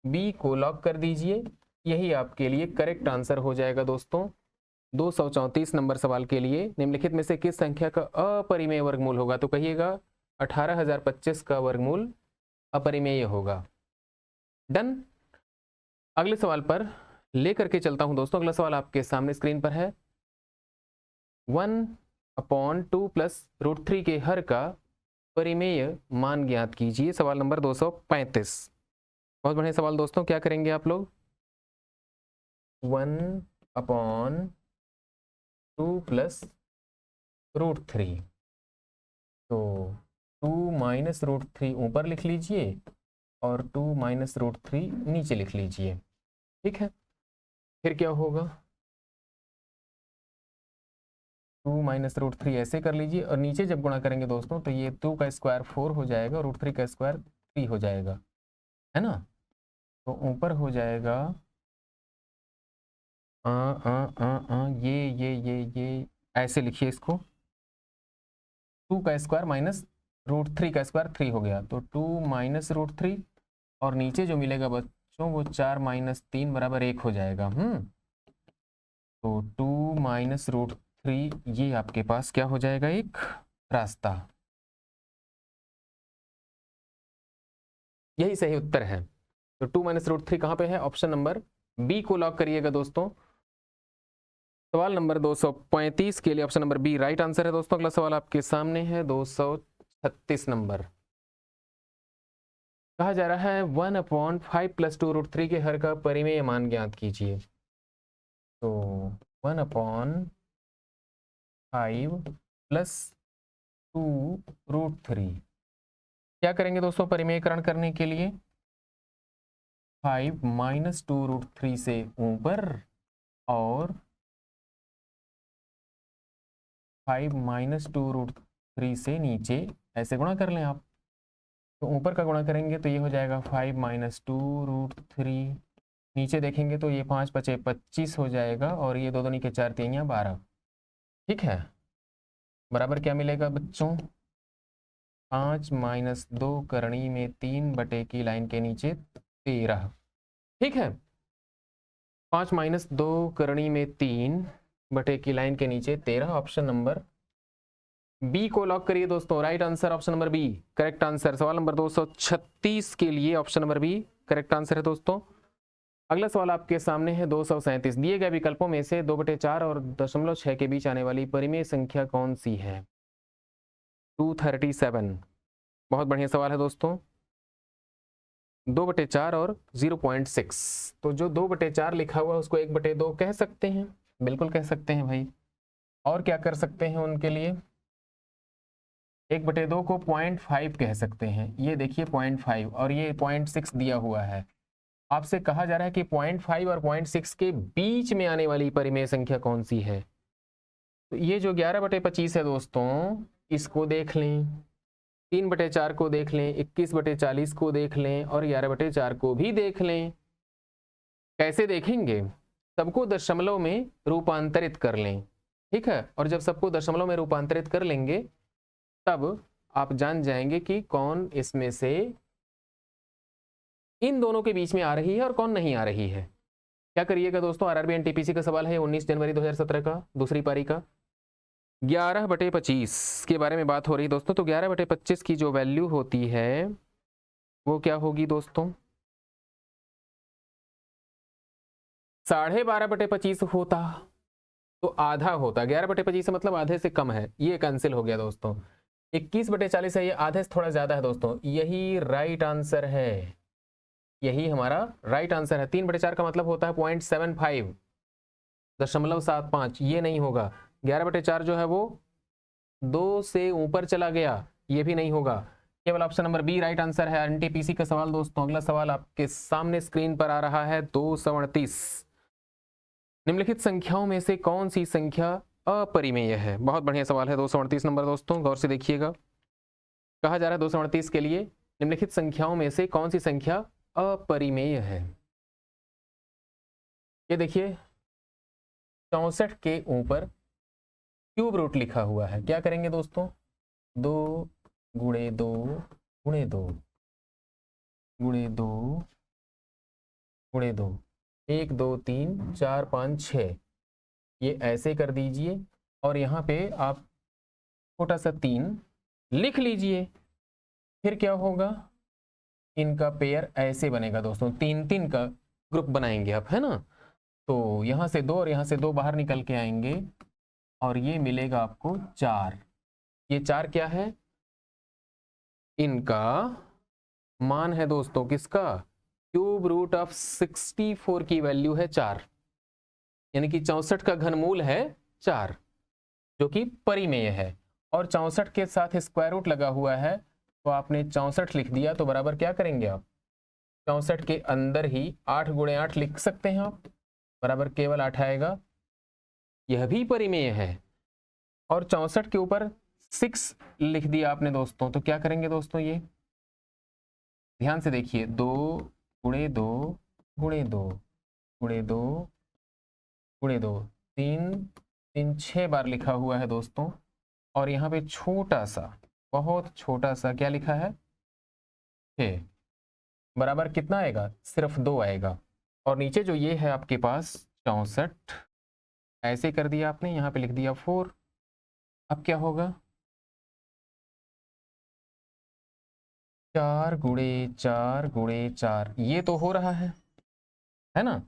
बी को लॉक कर दीजिए, यही आपके लिए करेक्ट आंसर हो जाएगा दोस्तों। 234 नंबर सवाल के लिए निम्नलिखित में से किस संख्या का अपरिमेय वर्गमूल होगा, तो कहिएगा 18025 का वर्गमूल अपरिमेय होगा। डन। अगले सवाल पर लेकर के चलता हूं दोस्तों। अगला सवाल आपके सामने स्क्रीन पर है, 1/2 + √3 के हर का परिमेय मान ज्ञात कीजिए। सवाल नंबर 235। बहुत बढ़िया सवाल दोस्तों। क्या करेंगे आप लोग, 1/2 + √3, तो 2 - √3 ऊपर लिख लीजिए और 2 - √3 नीचे लिख लीजिए, ठीक है। फिर क्या होगा, 2 - √3 ऐसे कर लीजिए, और नीचे जब गुणा करेंगे दोस्तों तो ये 2 का स्क्वायर 4 हो जाएगा और √3 का स्क्वायर 3 हो जाएगा, है ना। तो ऊपर हो जाएगा ये ऐसे लिखिए इसको, 2 का स्क्वायर माइनस √3 का स्क्वायर 3 हो गया, तो 2 - √3, और नीचे जो मिलेगा बच्चों वो 4 - 3 बराबर 1 हो जाएगा। तो 2 - √3 ये आपके पास क्या हो जाएगा, एक रास्ता। यही सही उत्तर है। तो 2 - √3 कहाँ पे है, ऑप्शन नंबर बी को लॉक करिएगा दोस्तों। सवाल नंबर 235 के लिए option number B right answer है दोस्तों। अगला सवाल आपके सामने है 236 नंबर। कहा जा रहा है 1/5 + 2 √3 के हर का परिमेय मान ज्ञात कीजिए। तो 1/5 + 2 √3 क्या करेंगे दोस्तों, परिमेयकरण करने के लिए 5 - 2 √3 से ऊपर और 5 - 2 √3 से नीचे ऐसे गुणा कर लें आप। तो ऊपर का गुणा करेंगे तो ये हो जाएगा 5 - 2 √3, नीचे देखेंगे तो ये 5 × 5 = 25 हो जाएगा, और ये 2 दूनी के 4 3 12, ठीक है। बराबर क्या मिलेगा बच्चों, 5 - 2 करणी में 3 बटे की लाइन के नीचे 13, ठीक है। 5 - 2 करणी में 3 बटे की लाइन के नीचे 13, ऑप्शन नंबर बी को लॉक करिए दोस्तों। Right answer option number B correct answer. सवाल नंबर 236 के लिए option number B correct answer है दोस्तों। अगला सवाल आपके सामने है 237। दिए गए विकल्पों में से 2/4 और 0.6 के बीच आने वाली परिमेय संख्या कौन सी है। 237 बहुत बढ़िया सवाल है दोस्तों। 2/4 और 0.6, तो जो 2/4 लिखा हुआ है उसको 1/2 कह सकते हैं, बिल्कुल कह सकते हैं भाई। और क्या कर सकते हैं उनके लिए, 1/2 को 0.5 कह सकते हैं। ये देखिए 0.5 और ये 0.6 दिया हुआ है। आपसे कहा जा रहा है कि 0.5 और 0.6 के बीच में आने वाली परिमेय संख्या कौन सी है। तो ये जो 11/25 है दोस्तों, इसको देख लें, 3/4 को देख लें, 21/40 को देख लें और 11/4 को भी देख लें। कैसे देखेंगे, सबको दशमलव में रूपांतरित कर लें, ठीक है। और जब सबको दशमलव में रूपांतरित कर लेंगे तब आप जान जाएंगे कि कौन इसमें से इन दोनों के बीच में आ रही है और कौन नहीं आ रही है। क्या करिएगा दोस्तों, आरआरबी एनटीपीसी का सवाल है 19 जनवरी 2017 का, दूसरी पारी का। 11/25 के बारे में बात हो रही दोस्तों। तो 11/25 की जो वैल्यू होती है वो क्या होगी दोस्तों, 12.5/25 होता तो आधा होता। 11/25 मतलब आधे से कम है, ये कैंसिल हो गया दोस्तों। 21/40 है, ये आधे से थोड़ा ज्यादा है दोस्तों, यही राइट आंसर है, यही हमारा राइट आंसर है। 3/4 का मतलब होता है 0.75, 0.75, ये नहीं होगा। 11/4 जो है वो 2 से ऊपर चला गया, ये भी नहीं होगा। केवल option number B right answer है एनटीपीसी का सवाल दोस्तों। अगला सवाल आपके सामने स्क्रीन पर आ रहा है 238। निम्नलिखित संख्याओं में से कौन सी संख्या अपरिमेय है। बहुत बढ़िया सवाल है 238 नंबर दोस्तों, गौर से देखिएगा। कहा जा रहा है 238 के लिए निम्नलिखित संख्याओं में से कौन सी संख्या अपरिमेय है। ये देखिए 64 के ऊपर क्यूब रूट लिखा हुआ है, क्या करेंगे दोस्तों, 2 गुणे 2 गुणे 2 गुणे 2 गुणे 2, 1 2 3 4 5 6, ये ऐसे कर दीजिए और यहाँ पे आप छोटा सा 3 लिख लीजिए। फिर क्या होगा, इनका पेयर ऐसे बनेगा दोस्तों, 3 3 का ग्रुप बनाएंगे आप, है ना। तो यहाँ से 2 और यहाँ से 2 बाहर निकल के आएंगे और ये मिलेगा आपको 4। ये 4 क्या है, इनका मान है दोस्तों, किसका, क्यूब रूट ऑफ 64 की वैल्यू है 4, यानी कि 64 का घनमूल है 4, जो कि परिमेय है। और 64 के साथ स्क्वायर रूट लगा हुआ है, तो आपने 64 लिख दिया, तो बराबर क्या करेंगे आप, 64 के अंदर ही 8 गुणे 8 लिख सकते हैं आप, बराबर केवल 8 आएगा, यह भी परिमेय है। और 64 के ऊपर 6 लिख दिया आपने दोस्तों, तो क्या करेंगे दोस्तों, ये ध्यान से देखिए, 2 गुणे 2 गुणे 2 गुणे 2 गुणे 2, 3 3 6 बार लिखा हुआ है दोस्तों। और यहाँ पे छोटा सा, बहुत छोटा सा क्या लिखा है, 6, बराबर कितना आएगा, सिर्फ 2 आएगा। और नीचे जो ये है आपके पास 64, ऐसे कर दिया आपने, यहाँ पे लिख दिया 4। अब क्या होगा, 4 गुणे 4 गुणे 4, ये तो हो रहा है ना।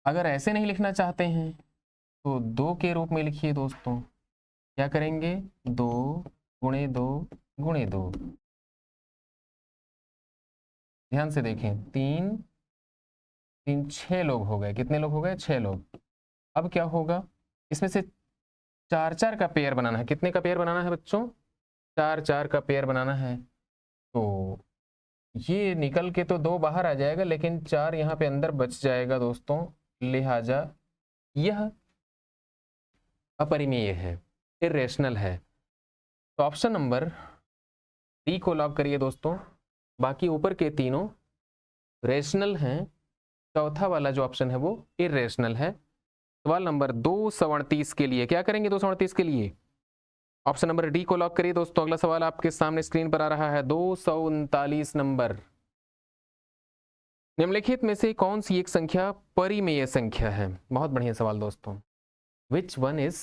अगर ऐसे नहीं लिखना चाहते हैं तो 2 के रूप में लिखिए दोस्तों। क्या करेंगे, 2 गुणे 2 गुणे 2, ध्यान से देखें, 3 3 6 लोग हो गए, कितने लोग हो गए, 6 लोग। अब क्या होगा, इसमें से 4 4 का पेयर बनाना है। कितने का पेयर बनाना है बच्चों, 4 4 का पेयर बनाना है। तो ये निकल के तो 2 बाहर आ जाएगा, लेकिन 4 यहाँ पे अंदर बच जाएगा दोस्तों, लिहाजा यह अपरिमेय है, इरेशनल है। तो ऑप्शन नंबर डी को लॉक करिए दोस्तों। बाकी ऊपर के तीनों रेशनल हैं, चौथा वाला जो ऑप्शन है वो इरेशनल है। सवाल नंबर 238 के लिए क्या करेंगे, 238 के लिए ऑप्शन नंबर डी को लॉक करिए दोस्तों। अगला सवाल आपके सामने स्क्रीन पर आ रहा है 239 नंबर। निम्नलिखित में से कौन सी एक संख्या परिमेय संख्या है। बहुत बढ़िया सवाल दोस्तों। Which one is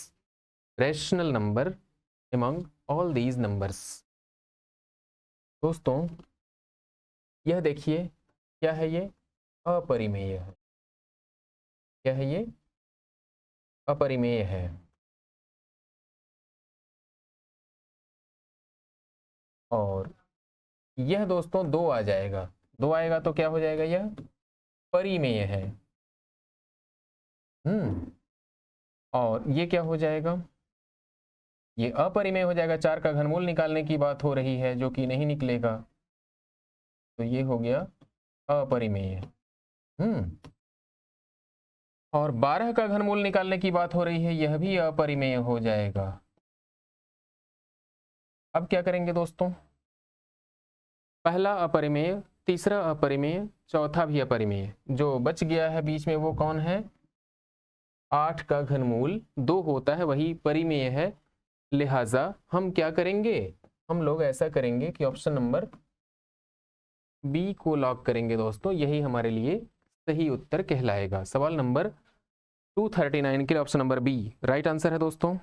rational number among all these numbers. दोस्तों यह देखिए, क्या है ये, अपरिमेय है। क्या है ये, अपरिमेय है। और यह दोस्तों 2 आ जाएगा, 2 आएगा तो क्या हो जाएगा, यह परिमेय है। और ये क्या हो जाएगा, ये अपरिमेय हो जाएगा। 4 का घनमूल निकालने की बात हो रही है जो कि नहीं निकलेगा, तो ये हो गया अपरिमेय। और 12 का घनमूल निकालने की बात हो रही है, यह भी अपरिमेय हो जाएगा। अब क्या करेंगे दोस्तों, पहला अपरिमेय, तीसरा अपरिमेय, चौथा भी अपरिमेय, जो बच गया है बीच में वो कौन है, 8 का घनमूल 2 होता है, वही परिमेय है। लिहाजा हम क्या करेंगे, हम लोग ऐसा करेंगे कि ऑप्शन नंबर बी को लॉक करेंगे दोस्तों, यही हमारे लिए सही उत्तर कहलाएगा। सवाल नंबर 239 के लिए option number B right answer है दोस्तों।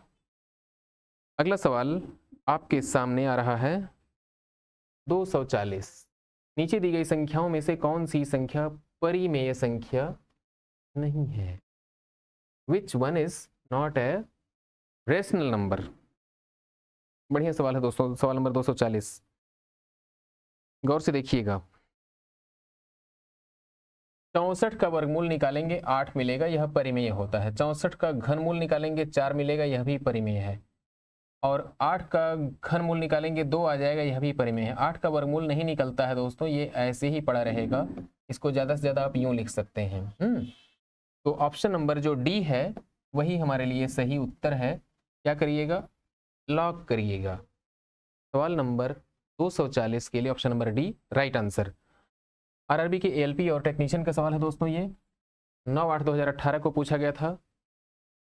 अगला सवाल आपके सामने आ रहा है 240। नीचे दी गई संख्याओं में से कौन सी संख्या परिमेय संख्या नहीं है, which one is not a rational number. बढ़िया सवाल है दोस्तों, सवाल नंबर 240, गौर से देखिएगा। 64 का वर्गमूल निकालेंगे 8 मिलेगा, यह परिमेय होता है। 64 का घनमूल निकालेंगे 4 मिलेगा, यह भी परिमेय है। और 8 का घनमूल निकालेंगे 2 आ जाएगा, यह भी परिमेय है। 8 का वर्गमूल नहीं निकलता है दोस्तों, ये ऐसे ही पड़ा रहेगा। इसको ज़्यादा से ज़्यादा आप यूँ लिख सकते हैं। तो ऑप्शन नंबर जो डी है वही हमारे लिए सही उत्तर है। क्या करिएगा, लॉक करिएगा। सवाल नंबर 240 के लिए option number D right answer. RRB के एएलपी और टेक्नीशियन का सवाल है दोस्तों, ये 9/8/2018 को पूछा गया था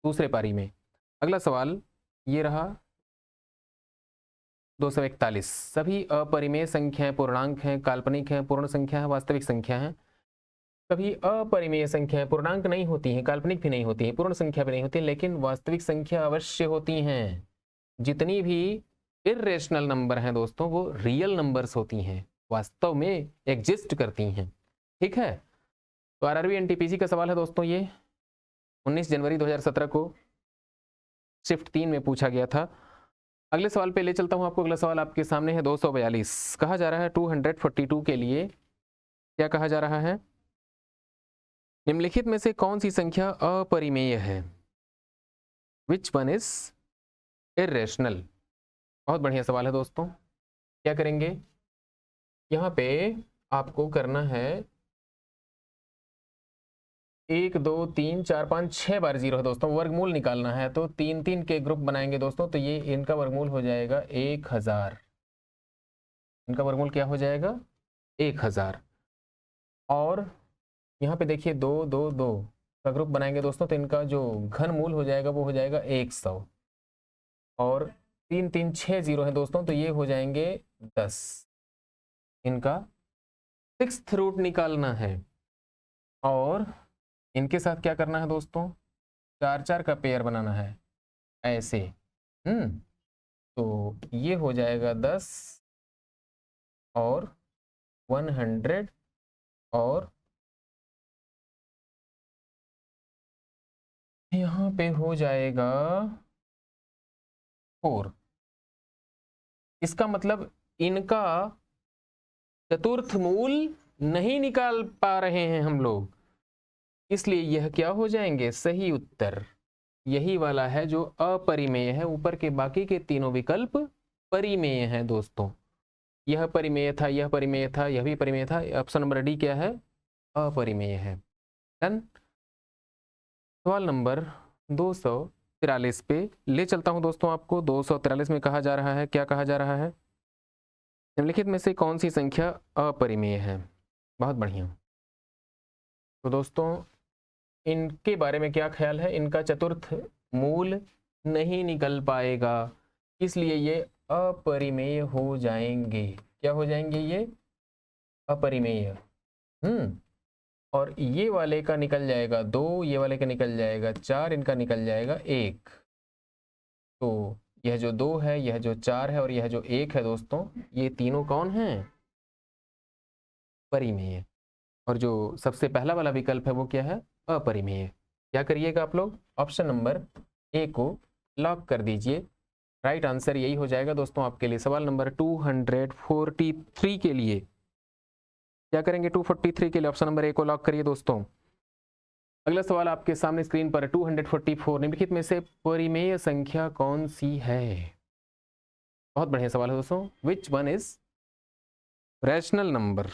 दूसरे पारी में। अगला सवाल ये रहा 241। सभी अपरिमेय संख्याएं पूर्णांक हैं, काल्पनिक हैं, पूर्ण संख्या है, वास्तविक संख्या है। सभी अपरिमेय संख्याएं पूर्णांक नहीं होती हैं, काल्पनिक भी नहीं होती हैं, पूर्ण संख्या भी नहीं होती, लेकिन वास्तविक संख्या अवश्य होती हैं। जितनी भी इर्रेशनल नंबर हैं दोस्तों वो रियल नंबर्स होती हैं, वास्तव में एग्जिस्ट करती हैं। ठीक है, तो आरआरबी एनटीपीसी का सवाल है दोस्तों, ये 19 जनवरी 2017 को शिफ्ट 3 में पूछा गया था। अगले सवाल पे ले चलता हूं आपको। अगला सवाल आपके सामने है 242। कहा जा रहा है 242 के लिए क्या कहा जा रहा है, निम्नलिखित में से कौन सी संख्या अपरिमेय है, विच वन इज इर्रेशनल। बहुत बढ़िया सवाल है दोस्तों। क्या करेंगे, यहाँ पे आपको करना है 1 2 3 4 5 6 बार 0 है दोस्तों, वर्गमूल निकालना है। तो 3-3 के ग्रुप बनाएंगे दोस्तों, तो ये इनका वर्गमूल हो जाएगा 1000। इनका वर्गमूल क्या हो जाएगा, 1000। और यहाँ पे देखिए 2 2 2 का ग्रुप बनाएंगे दोस्तों, तो इनका जो घनमूल हो जाएगा वो हो जाएगा 100। और 3 3 6 0 है दोस्तों, तो ये हो जाएंगे 10। इनका 6th रूट निकालना है। और इनके साथ क्या करना है दोस्तों, 4-4 का पेयर बनाना है ऐसे। तो ये हो जाएगा 10 और 100 और यहाँ पे हो जाएगा 4। इसका मतलब इनका चतुर्थ मूल नहीं निकाल पा रहे हैं हम लोग, इसलिए यह क्या हो जाएंगे, सही उत्तर यही वाला है जो अपरिमेय है। ऊपर के बाकी के तीनों विकल्प परिमेय हैं दोस्तों। यह परिमेय था, यह परिमेय था, यह भी परिमेय था। ऑप्शन नंबर डी क्या है, अपरिमेय है। डन। सवाल नंबर 243 पे ले चलता हूं दोस्तों आपको। 243 में कहा जा रहा है, क्या कहा जा रहा है, निम्नलिखित में से कौन सी संख्या अपरिमेय है। बहुत बढ़िया। तो दोस्तों इनके बारे में क्या ख्याल है, इनका चतुर्थ मूल नहीं निकल पाएगा, इसलिए ये अपरिमेय हो जाएंगे। क्या हो जाएंगे, ये अपरिमेय। और ये वाले का निकल जाएगा 2, ये वाले का निकल जाएगा 4, इनका निकल जाएगा 1। तो यह जो 2 है, यह जो 4 है और यह जो 1 है दोस्तों, ये तीनों कौन हैं, परिमेय। और जो सबसे पहला वाला विकल्प है वो क्या है, अपरिमेय। क्या करिएगा आप लोग, ऑप्शन नंबर ए को लॉक कर दीजिए। राइट आंसर यही हो जाएगा दोस्तों आपके लिए। सवाल नंबर 243 के लिए क्या करेंगे? 243 के लिए ऑप्शन नंबर ए को लॉक करिए दोस्तों। अगला सवाल आपके सामने स्क्रीन पर 244, निम्नलिखित में से परिमेय संख्या कौन सी है? बहुत बढ़िया सवाल है दोस्तों। Which one is rational number?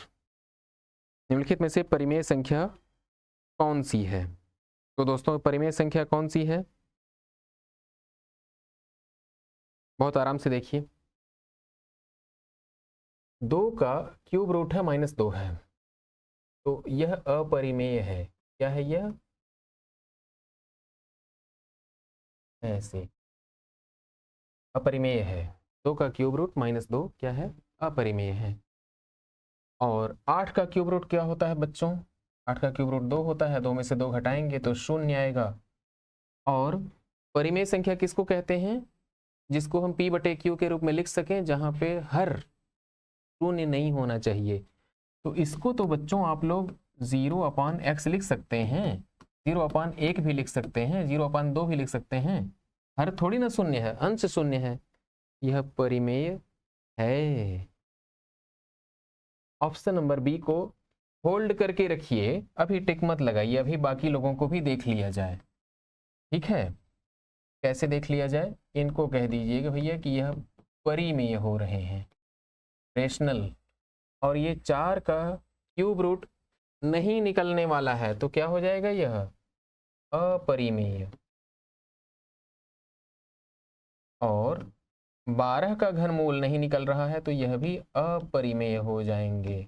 निम्नलिखित में से परिमेय संख्या कौन सी है? तो दोस्तों परिमेय संख्या कौन सी है? बहुत आराम से देखिए। 2 का क्यूब रूट है -2 है, तो यह अपरिमेय है। क्या है यह? ऐसे अपरिमेय है। 2 का क्यूब रूट -2 क्या है? अपरिमेय है। और 8 का क्यूब रूट क्या होता है बच्चों? 8 का क्यूब रूट 2 होता है, 2 में से 2 घटाएंगे तो 0 आएगा। और परिमेय संख्या किसको कहते हैं? जिसको हम P/Q के रूप में लिख सकें, जहां पे हर शून्य नहीं होना चाहिए। तो इसको तो बच्चों आप लोग 0/x लिख सकते हैं, 0/1 भी लिख सकते हैं, 0/2 भी लिख सकते हैं। हर थोड़ी ना शून्य है, अंश शून्य है। यह परिमेय है। ऑप्शन नंबर बी को होल्ड करके रखिए, अभी टिक मत लगाइए, अभी बाकी लोगों को भी देख लिया जाए। ठीक है? कैसे देख लिया जाए? इनको कह दीजिए कि भैया कि यह परिमेय हो रहे हैं, रेशनल। और ये 4 का क्यूब रूट नहीं निकलने वाला है, तो क्या हो जाएगा? यह अपरिमेय। और 12 का घनमूल नहीं निकल रहा है, तो यह भी अपरिमेय हो जाएंगे।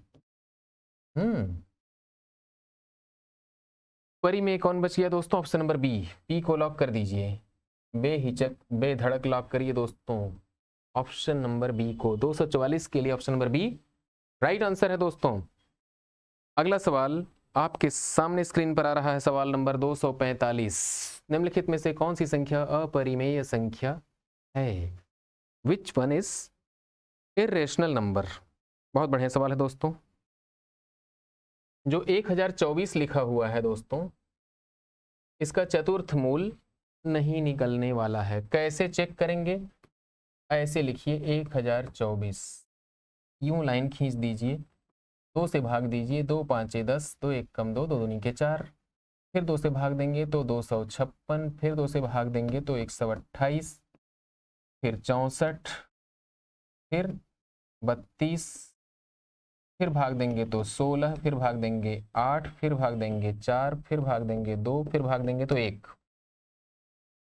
परिमेय कौन बच गया दोस्तों? Option number B. पी को लॉक कर दीजिए, बेहिचक बेधड़क लॉक करिए दोस्तों ऑप्शन नंबर बी को। 244 के लिए option number B right answer है दोस्तों। अगला सवाल आपके सामने स्क्रीन पर आ रहा है, सवाल नंबर 245। निम्नलिखित में से कौन सी संख्या अपरिमेय संख्या है? Which one is irrational number? बहुत बढ़िया सवाल है दोस्तों। जो 1024 लिखा हुआ है दोस्तों, इसका चतुर्थ मूल नहीं निकलने वाला है। कैसे चेक करेंगे? ऐसे लिखिए 1024, यूं लाइन खींच दीजिए, 2 से भाग दीजिए, 2 5 10, 2 1 कम 2, 2 दूनी के 4, फिर 2 से भाग देंगे तो 256, फिर 2 से भाग देंगे तो 128, फिर 64, फिर 32, फिर भाग देंगे तो 16, फिर भाग देंगे 8, फिर भाग देंगे 4, फिर भाग देंगे 2, फिर भाग देंगे तो 1।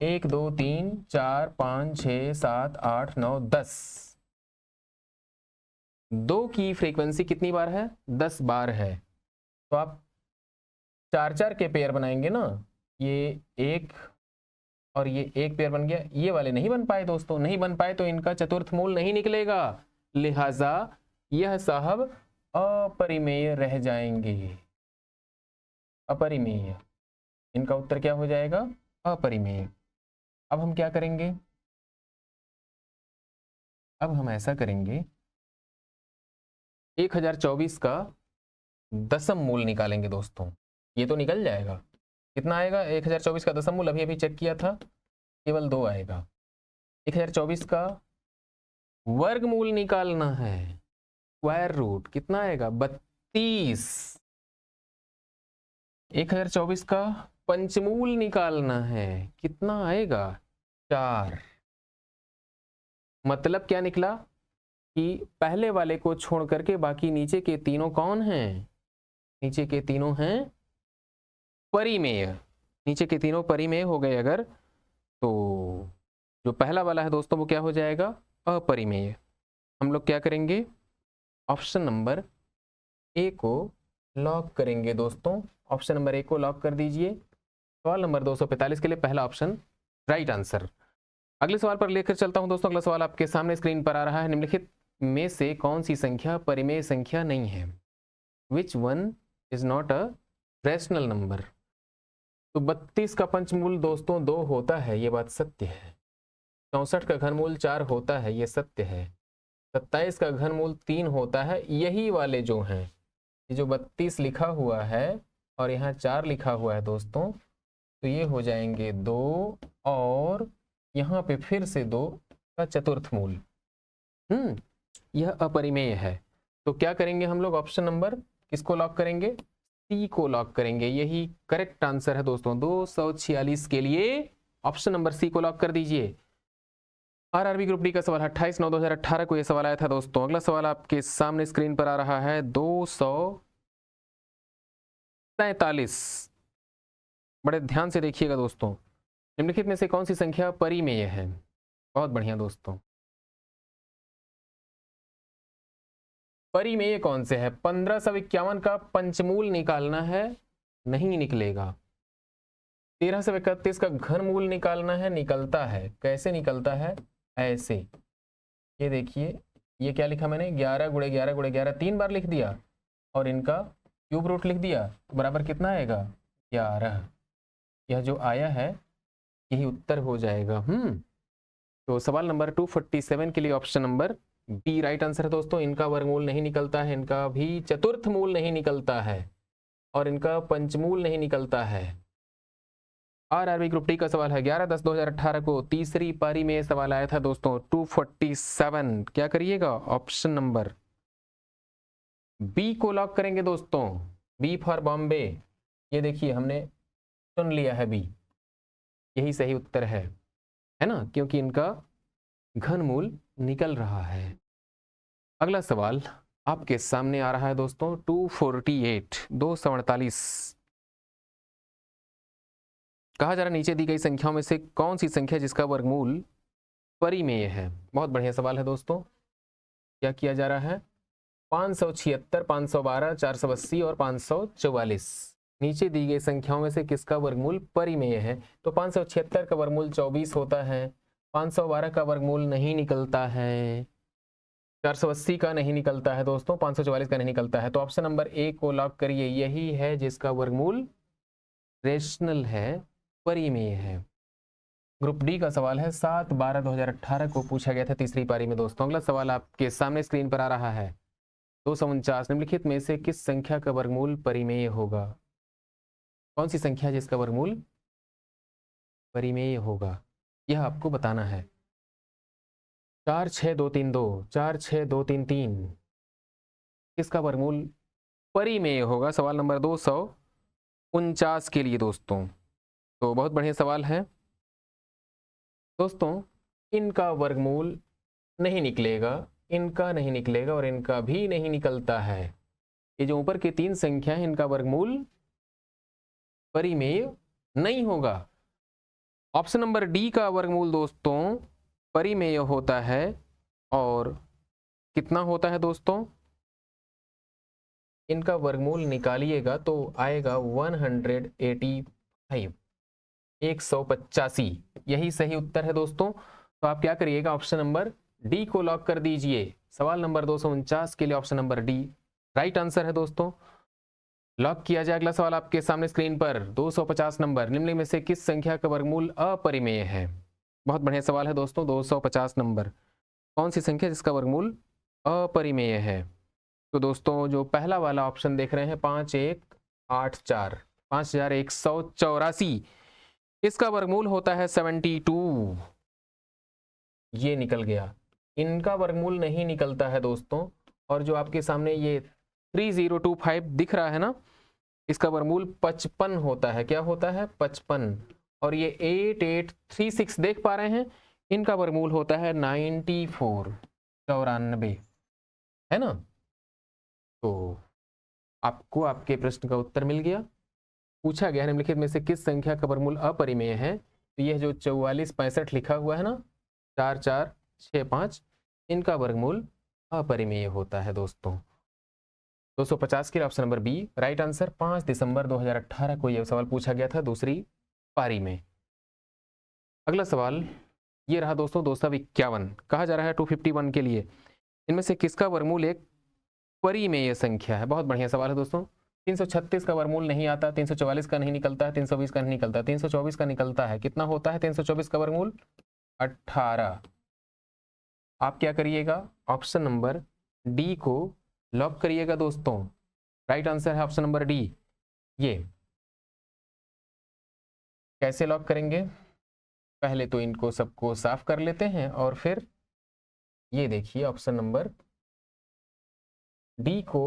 1 2 3 4 5 6 7 8 9 10। 2 की फ्रीक्वेंसी कितनी बार है? 10 बार है। तो आप 4 के पेयर बनाएंगे ना, ये 1 और ये 1 पेयर बन गया। ये वाले नहीं बन पाए दोस्तों, नहीं बन पाए तो इनका चतुर्थ मूल नहीं निकलेगा, लिहाजा यह साहब अपरिमेय रह जाएंगे। अपरिमेय, इनका उत्तर क्या हो जाएगा? अपरिमेय। अब हम क्या करेंगे? अब हम ऐसा करेंगे, 1024 का दशम मूल निकालेंगे दोस्तों। ये तो निकल जाएगा। कितना आएगा? 1024 का दशम मूल अभी अभी चेक किया था, केवल 2 आएगा। 1024 का वर्गमूल निकालना है, स्क्वायर रूट कितना आएगा? 32। 1024 का पंचमूल निकालना है, कितना आएगा? 4। मतलब क्या निकला कि पहले वाले को छोड़ करके बाकी नीचे के तीनों कौन हैं? नीचे के तीनों हैं परिमेय। नीचे के तीनों परिमेय हो गए अगर, तो जो पहला वाला है दोस्तों वो क्या हो जाएगा? अपरिमेय। हम लोग क्या करेंगे? ऑप्शन नंबर ए को लॉक करेंगे दोस्तों। ऑप्शन नंबर ए को लॉक कर दीजिए। सवाल नंबर 245 के लिए पहला ऑप्शन राइट आंसर। अगले सवाल पर लेकर चलता हूं दोस्तों। अगला सवाल आपके सामने स्क्रीन पर आ रहा है, निम्नलिखित में से कौन सी संख्या परिमेय संख्या नहीं है? Which one is not a rational number? तो 32 का पंचमूल दोस्तों 2 होता है, ये बात सत्य है। 64 का घनमूल 4 होता है, ये सत्य है। 27 का घनमूल 3 होता है। यही वाले जो हैं, ये जो 32 लिखा हुआ है और यहाँ 4 लिखा हुआ है दोस्तों, तो ये हो जाएंगे 2 और यहाँ पे फिर से 2, का चतुर्थ मूल। यह अपरिमेय है। तो क्या करेंगे हम लोग, ऑप्शन नंबर किसको लॉक करेंगे, सी को लॉक करेंगे। यही करेक्ट आंसर है दोस्तों। 246 के लिए ऑप्शन नंबर सी को लॉक कर दीजिए। आरआरबी ग्रुप डी का सवाल 28/9/2018 को यह सवाल आया था दोस्तों। अगला सवाल आपके सामने स्क्रीन पर आ रहा है 247। बड़े ध्यान से देखिएगा दोस्तों, निम्नलिखित में से कौन सी संख्या परिमेय है। बहुत बढ़िया दोस्तों, परिमेय कौन से है। 1551 का पंचमूल निकालना है, नहीं निकलेगा। 1331 का घनमूल निकालना है, निकलता है। कैसे निकलता है, ऐसे। ये देखिए, ये क्या लिखा मैंने, 11 × 11 × 11 3 बार लिख दिया और इनका क्यूब रूट लिख दिया, बराबर कितना आएगा, 11। यह जो आया है यही उत्तर हो जाएगा। तो सवाल नंबर 247 के लिए option number B right answer है दोस्तों। इनका वर्गमूल नहीं निकलता है, इनका भी चतुर्थ मूल नहीं निकलता है और इनका पंचमूल नहीं निकलता है। आरआरबी ग्रुप डी का सवाल है 11/10/2018 को तीसरी पारी में सवाल आया था दोस्तों। 247 क्या करिएगा, ऑप्शन नंबर बी को लॉक करेंगे दोस्तों। B for Bombay. ये देखिए हमने चुन लिया है बी, यही सही उत्तर है ना, क्योंकि इनका घनमूल निकल रहा है। अगला सवाल आपके सामने आ रहा है दोस्तों 248 कहा जा रहा है नीचे दी गई संख्याओं में से कौन सी संख्या जिसका वर्गमूल परिमेय है। बहुत बढ़िया सवाल है दोस्तों। क्या किया जा रहा है, 576, 512, 480 और 544 नीचे दी गई संख्याओं में से किसका वर्गमूल परिमेय है। तो 576 का वर्गमूल 24 होता है, 512 का वर्गमूल नहीं निकलता है, 480 का नहीं निकलता है दोस्तों, 544 का नहीं निकलता है। तो ऑप्शन नंबर ए को लॉक करिए, यही है जिसका वर्गमूल रेशनल है, परिमेय है। ग्रुप डी का सवाल है 7/12/2018 को पूछा गया था तीसरी पारी में दोस्तों। अगला सवाल आपके सामने स्क्रीन पर आ रहा है 249 निम्नलिखित में से किस संख्या का वर्गमूल परिमेय होगा। कौन सी संख्या जिसका वर्गमूल परिमेय होगा, यह आपको बताना है। 46232, 46233 किसका वर्गमूल परिमेय होगा, सवाल नंबर 249 के लिए दोस्तों। तो बहुत बढ़िया सवाल है दोस्तों। इनका वर्गमूल नहीं निकलेगा, इनका नहीं निकलेगा और इनका भी नहीं निकलता है। ये जो ऊपर की तीन संख्या है इनका वर्गमूल परिमेय नहीं होगा। ऑप्शन नंबर डी का वर्गमूल दोस्तों परिमेय होता है और कितना होता है दोस्तों, इनका वर्गमूल निकालिएगा तो आएगा 185, 185। यही सही उत्तर है दोस्तों। तो आप क्या करिएगा, ऑप्शन नंबर डी को लॉक कर दीजिए। सवाल नंबर 249 के लिए option number D right answer है दोस्तों। लॉक किया जाए। अगला सवाल आपके सामने स्क्रीन पर 250 नंबर, निम्नलिखित में से किस संख्या का वर्गमूल अपरिमेय है। बहुत बढ़िया सवाल है दोस्तों। 250 नंबर, कौन सी संख्या जिसका वर्गमूल अपरिमेय है। तो दोस्तों जो पहला वाला ऑप्शन देख रहे हैं 5184, 5184, इसका वर्गमूल होता है 72। ये निकल गया, इनका वर्गमूल नहीं निकलता है दोस्तों। और जो आपके सामने ये 3025 दिख रहा है ना, इसका वर्गमूल 55 होता है। क्या होता है, 55। और ये 8836 देख पा रहे हैं, इनका वर्गमूल होता है 94, 94 है ना। तो आपको आपके प्रश्न का उत्तर मिल गया। पूछा गया निम्नलिखित में से किस संख्या का वर्गमूल अपरिमेय है। तो यह जो 4465 लिखा हुआ है ना, 4465, इनका वर्गमूल अपरिमेय होता है दोस्तों। 250 के लिए option number B right answer. 5 दिसंबर 2018 को यह सवाल पूछा गया था दूसरी पारी में। अगला सवाल ये रहा दोस्तों 251, कहा जा रहा है 251 के लिए इनमें से किसका वर्गमूल एक परिमेय संख्या है। बहुत बढ़िया सवाल है दोस्तों। 336 का वर्गमूल नहीं आता, 344 का नहीं निकलता है, 320 का नहीं निकलता, 324 का निकलता है। कितना होता है 324 का वर्गमूल, 18। आप क्या करिएगा, ऑप्शन नंबर डी को लॉक करिएगा दोस्तों। राइट आंसर है ऑप्शन नंबर डी। ये कैसे लॉक करेंगे, पहले तो इनको सबको साफ कर लेते हैं और फिर ये देखिए ऑप्शन नंबर डी को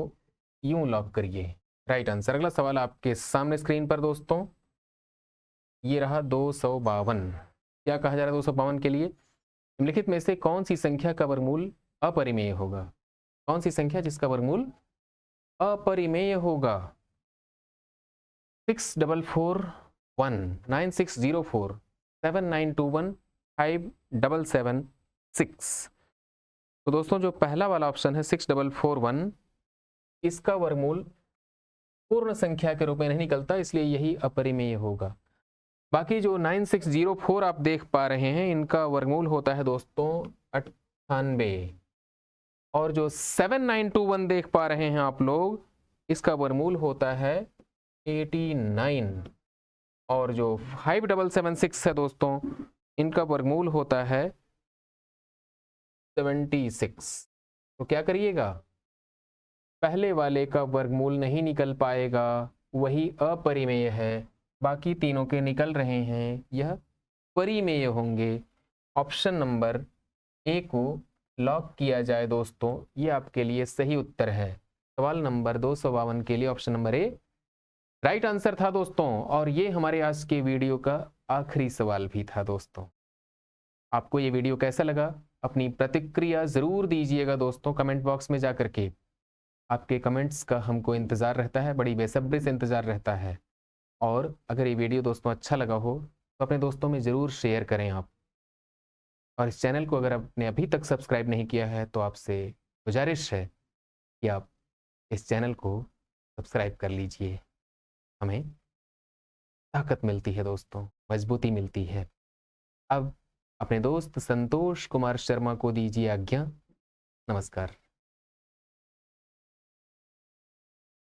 यूं लॉक करिए, राइट आंसर। अगला सवाल आपके सामने स्क्रीन पर दोस्तों, ये रहा 252। क्या कहा जा रहा है 252 के लिए? निम्नलिखित में से कौन सी संख्या का वर्गमूल अपरिमेय होगा? कौन सी संख्या जिसका वर्गमूल अपरिमेय होगा? 6441 9604 7921 5776। तो दोस्तों जो पहला वाला ऑप्शन है 6441, इसका वर्गमूल पूर्ण संख्या के रूप में नहीं निकलता, इसलिए यही अपरिमेय होगा। बाकी जो 9604 आप देख पा रहे हैं, इनका वर्गमूल होता है दोस्तों 98, और जो 7921 देख पा रहे हैं आप लोग, इसका वर्गमूल होता है 89, और जो 5776 है दोस्तों, इनका वर्गमूल होता है 76। तो क्या करिएगा, पहले वाले का वर्गमूल नहीं निकल पाएगा, वही अपरिमेय है। बाकी तीनों के निकल रहे हैं, यह परिमेय होंगे। ऑप्शन नंबर ए को लॉक किया जाए दोस्तों, ये आपके लिए सही उत्तर है। सवाल नंबर 252 के लिए option number A right answer था दोस्तों। और ये हमारे आज के वीडियो का आखिरी सवाल भी था दोस्तों। आपको ये वीडियो कैसा लगा? अपनी प्रतिक्रिया जरूर दीजिएगा दोस्तों कमेंट बॉक्स में जाकर के। आपके कमेंट्स का हमको इंतज़ार रहता है, बड़ी बेसब्री से इंतज़ार रहता है। और अगर ये वीडियो दोस्तों अच्छा लगा हो तो अपने दोस्तों में ज़रूर शेयर करें आप। और इस चैनल को अगर आपने अभी तक सब्सक्राइब नहीं किया है तो आपसे गुजारिश है कि आप इस चैनल को सब्सक्राइब कर लीजिए। हमें ताकत मिलती है दोस्तों, मजबूती मिलती है। अब अपने दोस्त संतोष कुमार शर्मा को दीजिए आज्ञा। नमस्कार।